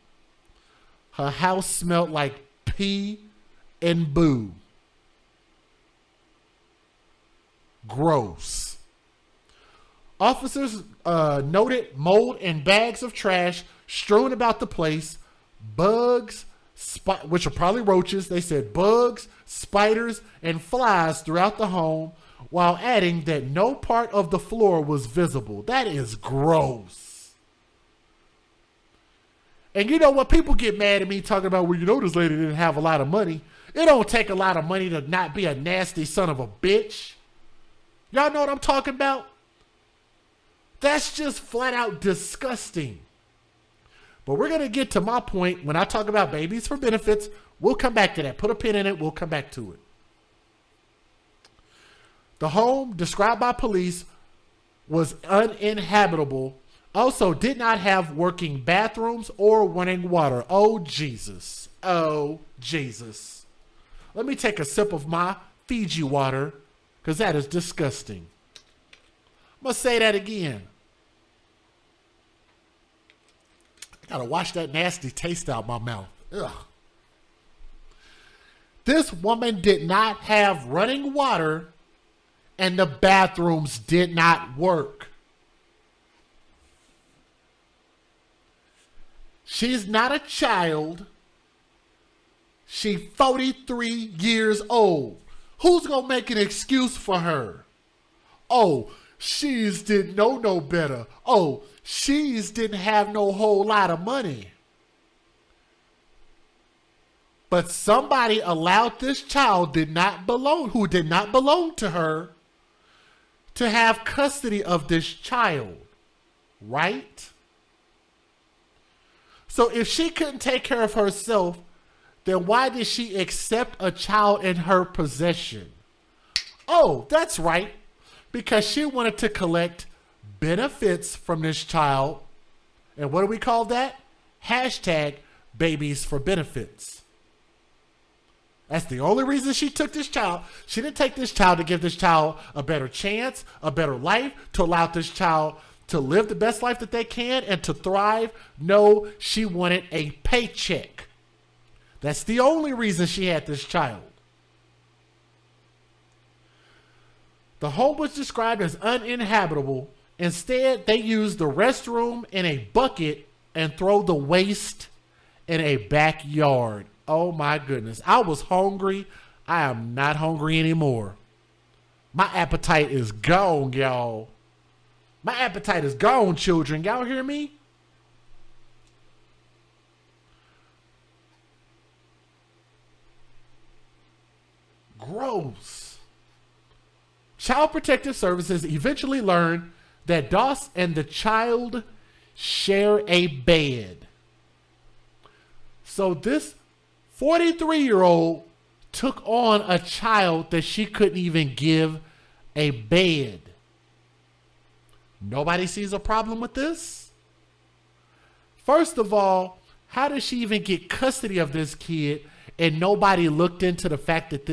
Her house smelled like pee and boo. Gross. Officers noted mold and bags of trash strewn about the place, bugs, which are probably roaches. They said bugs, spiders, and flies throughout the home, while adding that no part of the floor was visible. That is gross. And you know what? People get mad at me talking about, well, you know, this lady didn't have a lot of money. It don't take a lot of money to not be a nasty son of a bitch. Y'all know what I'm talking about? That's just flat out disgusting. But we're going to get to my point when I talk about babies for benefits. We'll come back to that. Put a pin in it. We'll come back to it. The home, described by police, was uninhabitable. Also, did not have working bathrooms or running water. Oh, Jesus. Oh, Jesus. Let me take a sip of my Fiji water, because that is disgusting. I'm going to say that again. I got to wash that nasty taste out my mouth. Ugh. This woman did not have running water, and the bathrooms did not work. She's not a child. She's 43 years old. Who's going to make an excuse for her? Oh, she's didn't know no better. Oh, she's didn't have no whole lot of money. But somebody allowed this child who did not belong to her, to have custody of this child, right? So if she couldn't take care of herself, then why did she accept a child in her possession? Oh, that's right. Because she wanted to collect benefits from this child. And what do we call that? Hashtag babies for benefits. That's the only reason she took this child. She didn't take this child to give this child a better chance, a better life, to allow this child to live the best life that they can and to thrive. No, she wanted a paycheck. That's the only reason she had this child. The home was described as uninhabitable. Instead, they used the restroom in a bucket and throw the waste in a backyard. Oh my goodness. I was hungry. I am not hungry anymore. My appetite is gone, y'all. My appetite is gone, children. Y'all hear me? Gross. Child Protective Services eventually learned that Doss and the child share a bed. So this 43-year-old took on a child that she couldn't even give a bed. Nobody sees a problem with this? First of all, how did she even get custody of this kid and nobody looked into the fact that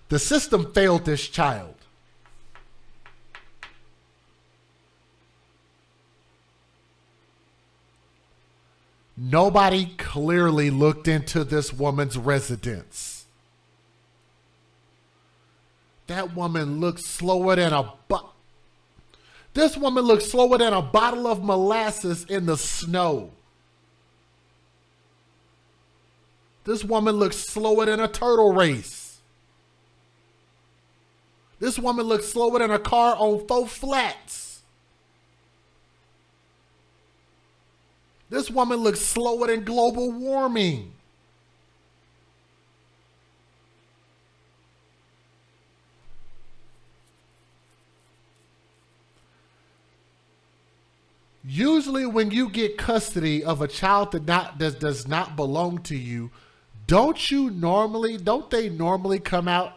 the system failed this child? Nobody clearly looked into this woman's residence. That woman looks slower than This woman looks slower than a bottle of molasses in the snow. This woman looks slower than a turtle race. This woman looks slower than a car on 4 flats. This woman looks slower than global warming. Usually when you get custody of a child that does not belong to you, don't they normally come out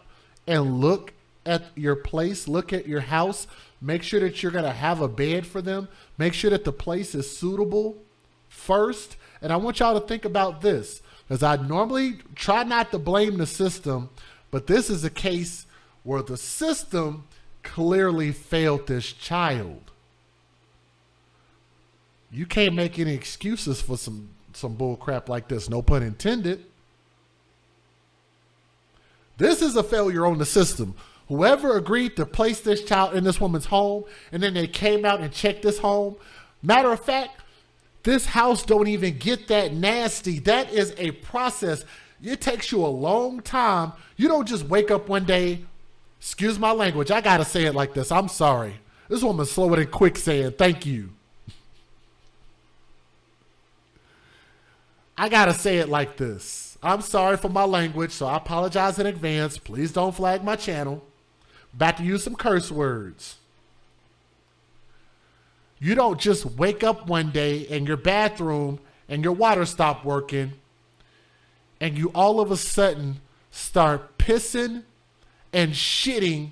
and look at your place, look at your house, make sure that you're going to have a bed for them, make sure that the place is suitable first? And I want y'all to think about this, because I normally try not to blame the system, but this is a case where the system clearly failed this child. You can't make any excuses for some bull crap like this, no pun intended. This is a failure on the system. Whoever agreed to place this child in this woman's home, and then they came out and checked this home. Matter of fact, this house don't even get that nasty. That is a process. It takes you a long time. You don't just wake up one day, excuse my language, I gotta say it like this, I'm sorry. This woman's slower than quicksand, thank you. I gotta say it like this. I'm sorry for my language, so I apologize in advance. Please don't flag my channel. About to use some curse words. You don't just wake up one day in your bathroom and your water stopped working and you all of a sudden start pissing and shitting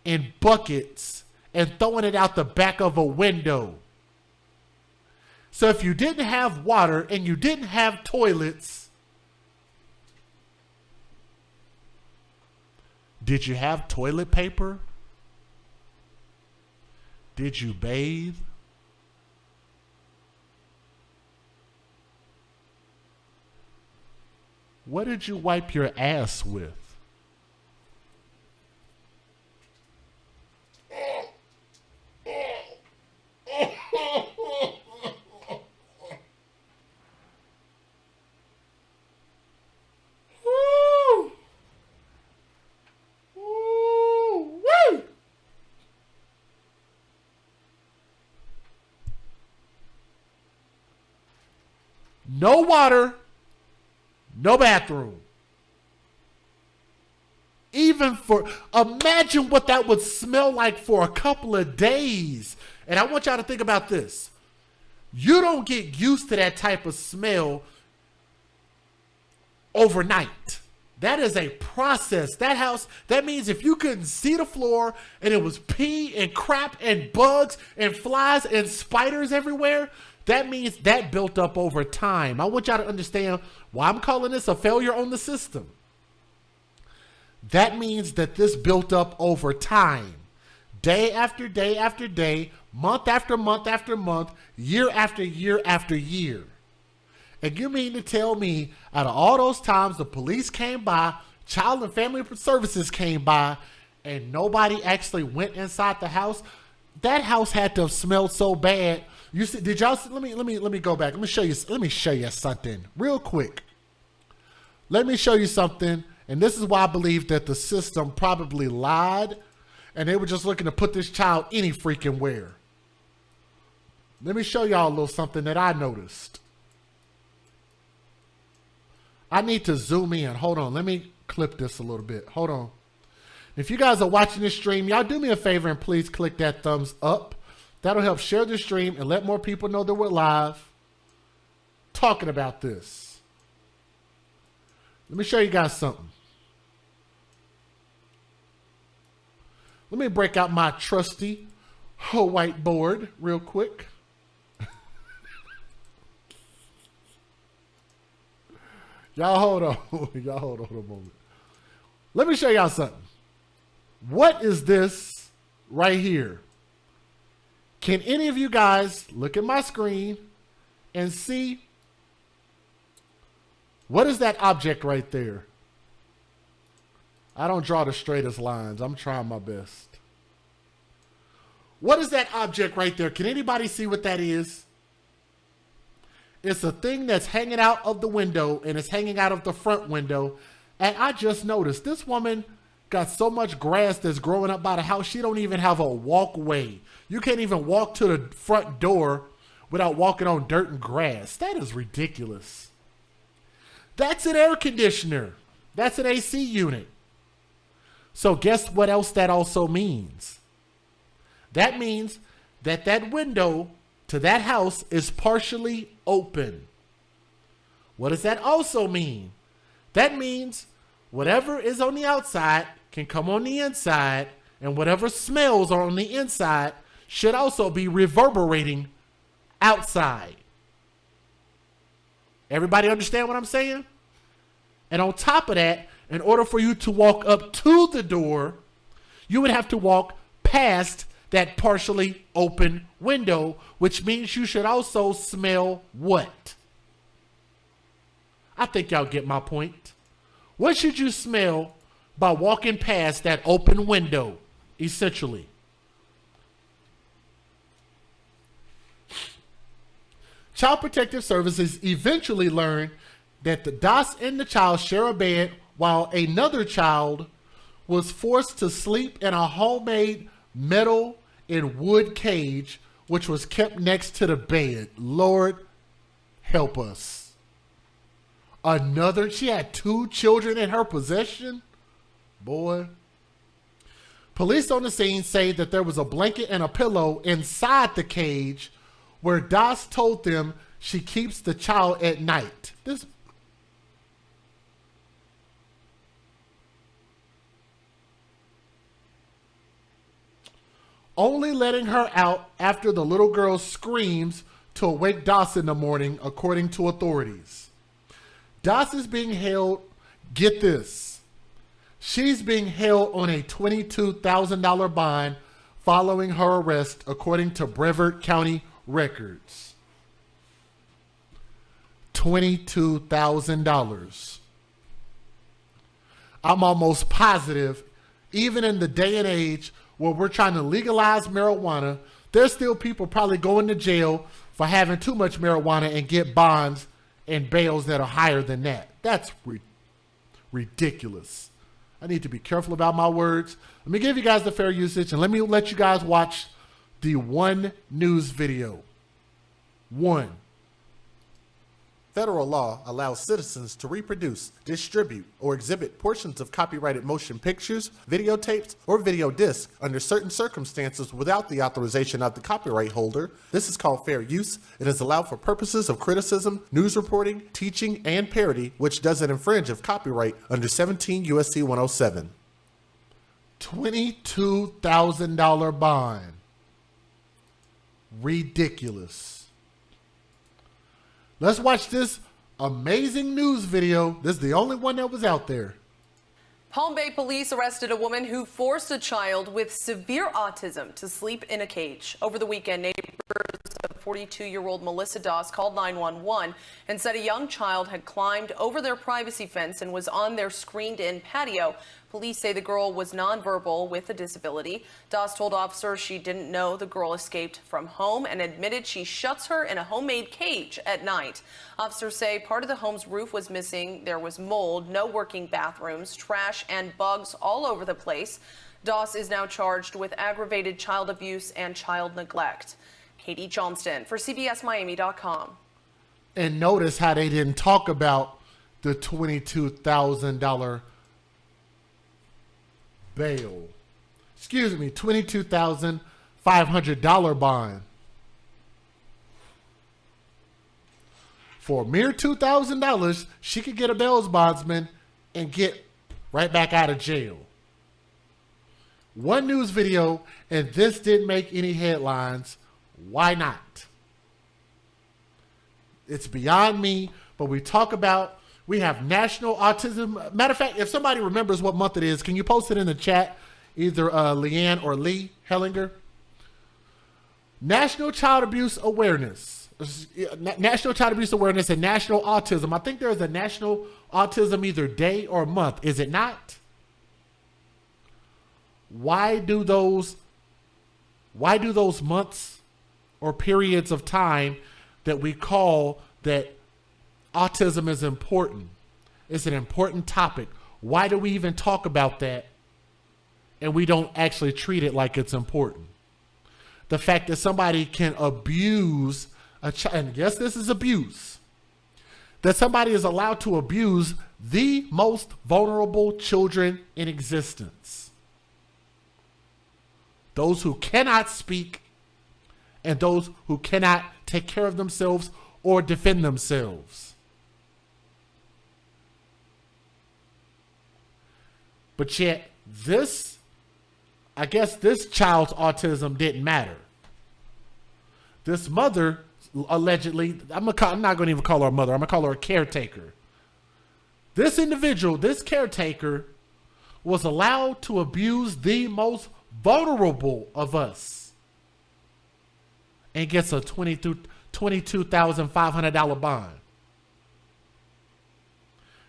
in buckets and throwing it out the back of a window. So if you didn't have water and you didn't have toilets, did you have toilet paper? Did you bathe? What did you wipe your ass with? No water, no bathroom. Imagine what that would smell like for a couple of days. And I want y'all to think about this. You don't get used to that type of smell overnight. That is a process. That means if you couldn't see the floor and it was pee and crap and bugs and flies and spiders everywhere, that means that built up over time. I want y'all to understand why I'm calling this a failure on the system. That means that this built up over time. Day after day after day, month after month after month, year after year after year. And you mean to tell me out of all those times the police came by, Child and Family Services came by, and nobody actually went inside the house? That house had to have smelled so bad. You see, did y'all see, let me go back. Let me show you something real quick. Let me show you something. And this is why I believe that the system probably lied and they were just looking to put this child any freaking where. Let me show y'all a little something that I noticed. I need to zoom in. Hold on. Let me clip this a little bit. Hold on. If you guys are watching this stream, y'all do me a favor and please click that thumbs up. That'll help share the stream and let more people know that we're live talking about this. Let me show you guys something. Let me break out my trusty whiteboard real quick. Y'all hold on. Y'all hold on a moment. Let me show y'all something. What is this right here? Can any of you guys look at my screen and see what is that object right there? I don't draw the straightest lines. I'm trying my best. What is that object right there? Can anybody see what that is? It's a thing that's hanging out of the window, and it's hanging out of the front window. And I just noticed this woman got so much grass that's growing up by the house, she don't even have a walkway. You can't even walk to the front door without walking on dirt and grass. That is ridiculous. That's an air conditioner. That's an AC unit. So guess what else that also means? That means that that window to that house is partially open. What does that also mean? That means whatever is on the outside can come on the inside, and whatever smells are on the inside should also be reverberating outside. Everybody understand what I'm saying? And on top of that, in order for you to walk up to the door, you would have to walk past that partially open window, which means you should also smell what? I think y'all get my point. What should you smell by walking past that open window, essentially? Child Protective Services eventually learned that the DOS and the child share a bed while another child was forced to sleep in a homemade metal and wood cage, which was kept next to the bed. Lord, help us. She had 2 children in her possession? Boy. Police on the scene say that there was a blanket and a pillow inside the cage where DOS told them she keeps the child at night. Only letting her out after the little girl screams to awake DOS in the morning, according to authorities. DOS is being held, get this, she's being held on a $22,000 bond following her arrest, according to Brevard County records. $22,000. I'm almost positive, even in the day and age where we're trying to legalize marijuana, there's still people probably going to jail for having too much marijuana and get bonds and bails that are higher than that. That's ridiculous. I need to be careful about my words. Let me give you guys the fair usage, and let me let you guys watch the one news video. 1. Federal law allows citizens to reproduce, distribute, or exhibit portions of copyrighted motion pictures, videotapes, or video discs under certain circumstances without the authorization of the copyright holder. This is called fair use. It is allowed for purposes of criticism, news reporting, teaching, and parody, which doesn't infringe of copyright under 17 U.S.C. 107. $22,000 bond. Ridiculous. Let's watch this amazing news video. This is the only one that was out there. Palm Bay police arrested a woman who forced a child with severe autism to sleep in a cage. Over the weekend, neighbors of 42-year-old Melissa Doss called 911 and said a young child had climbed over their privacy fence and was on their screened-in patio. Police say the girl was nonverbal with a disability. Doss told officers she didn't know the girl escaped from home and admitted she shuts her in a homemade cage at night. Officers say part of the home's roof was missing. There was mold, no working bathrooms, trash, and bugs all over the place. Doss is now charged with aggravated child abuse and child neglect. Katie Johnston for CBSMiami.com. And notice how they didn't talk about the $22,000 bail. Excuse me, $22,500 bond. For a mere $2,000, she could get a bail bondsman and get right back out of jail. One news video, and this didn't make any headlines. Why not? It's beyond me, but we have National Autism. Matter of fact, if somebody remembers what month it is, can you post it in the chat? Either Leanne or Lee Hellinger. National Child Abuse Awareness. National Child Abuse Awareness and National Autism. I think there's a National Autism either day or month. Is it not? Why do those months or periods of time that we call that autism is important? It's an important topic. Why do we even talk about that and we don't actually treat it like it's important? The fact that somebody can abuse a child, and yes, this is abuse, that somebody is allowed to abuse the most vulnerable children in existence. Those who cannot speak and those who cannot take care of themselves or defend themselves. But yet, I guess this child's autism didn't matter. This mother, allegedly, I'm not going to even call her a mother, I'm going to call her a caretaker. This individual, this caretaker, was allowed to abuse the most vulnerable of us and gets a $22,500 bond.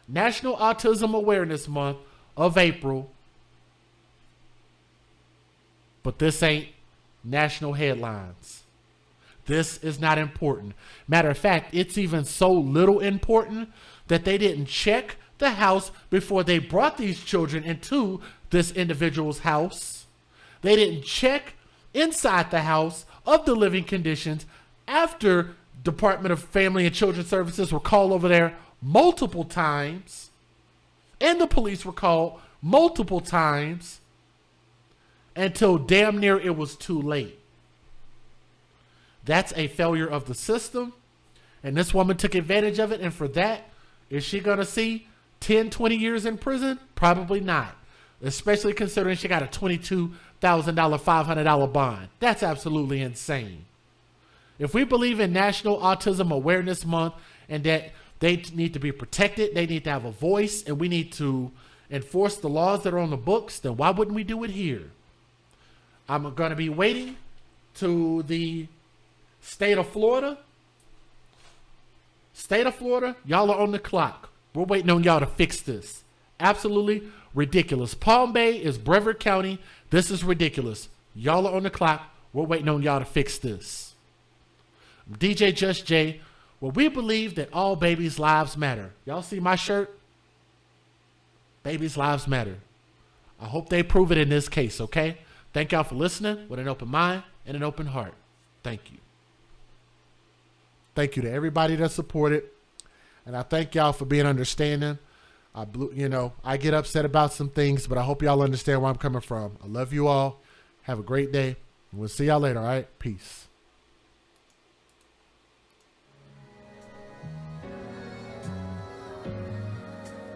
National Autism Awareness Month of April, but this ain't national headlines. This is not important. Matter of fact, it's even so little important that they didn't check the house before they brought these children into this individual's house. They didn't check inside the house of the living conditions after Department of Family and Children Services were called over there multiple times, and the police were called multiple times until damn near it was too late. That's a failure of the system, and this woman took advantage of it, and for that, is she going to see 10, 20 years in prison? Probably not, especially considering she got a $22,000 $500 bond. That's absolutely insane. If we believe in National Autism Awareness Month and that they need to be protected, they need to have a voice, and we need to enforce the laws that are on the books, then why wouldn't we do it here? I'm going to be waiting to the state of Florida. State of Florida, y'all are on the clock. We're waiting on y'all to fix this. Absolutely ridiculous. Palm Bay is Brevard County. This is ridiculous. Y'all are on the clock. We're waiting on y'all to fix this. DJ Just J. Well, we believe that all babies' lives matter. Y'all see my shirt? Babies' lives matter. I hope they prove it in this case, okay? Thank y'all for listening with an open mind and an open heart. Thank you. Thank you to everybody that supported. And I thank y'all for being understanding. I get upset about some things, but I hope y'all understand where I'm coming from. I love you all. Have a great day. We'll see y'all later, all right? Peace.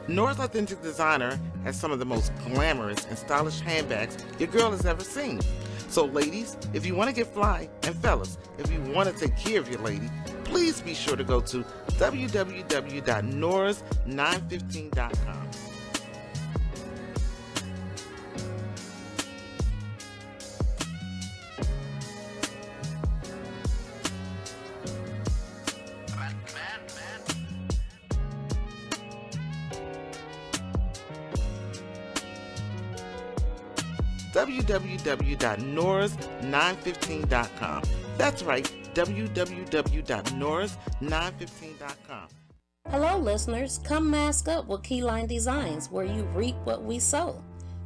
Nora's Authentic Designer has some of the most glamorous and stylish handbags your girl has ever seen. So ladies, if you want to get fly, and fellas, if you want to take care of your lady, please be sure to go to www.noras915.com. www.norris915.com. That's right, www.norris915.com. Hello, listeners. Come mask up with Keyline Designs, where you reap what we sow.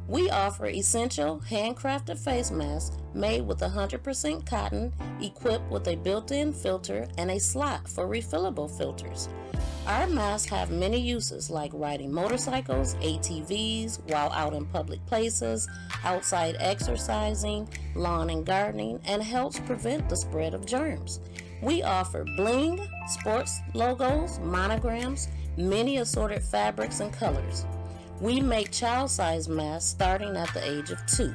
We offer essential handcrafted face masks made with 100% cotton, equipped with a built-in filter and a slot for refillable filters. Our masks have many uses, like riding motorcycles, ATVs, while out in public places, outside exercising, lawn and gardening, and helps prevent the spread of germs. We offer bling, sports logos, monograms, many assorted fabrics and colors. We make child-sized masks starting at the age of 2.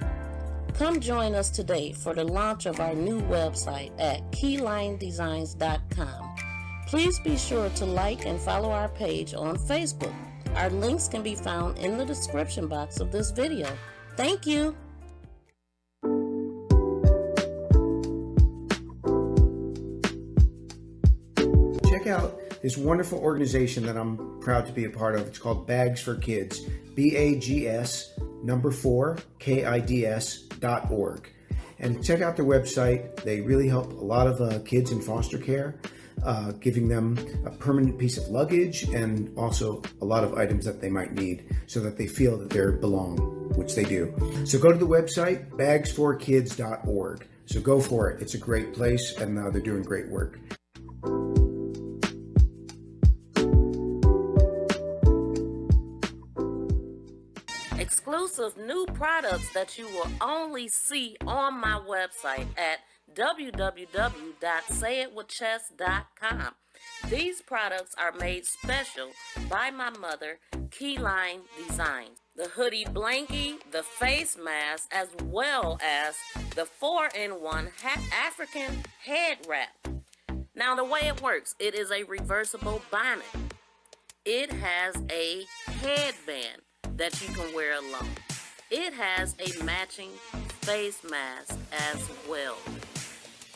Come join us today for the launch of our new website at keylinedesigns.com. Please be sure to like and follow our page on Facebook. Our links can be found in the description box of this video. Thank you. Check out this wonderful organization that I'm proud to be a part of. It's called Bags for Kids, BAGS4KIDS.org. And check out their website. They really help a lot of kids in foster care, giving them a permanent piece of luggage and also a lot of items that they might need so that they feel that they belong, which they do. So go to the website, bags4kids.org. So go for it. It's a great place, and they're doing great work. Exclusive new products that you will only see on my website at www.sayitwithchess.com. These products are made special by my mother, Keyline Designs. The hoodie blankie, the face mask, as well as the 4-in-1 African head wrap. Now the way it works, it is a reversible bonnet. It has a headband that you can wear alone. It has a matching face mask as well.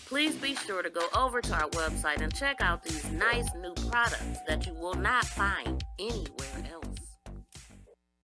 Please be sure to go over to our website and check out these nice new products that you will not find anywhere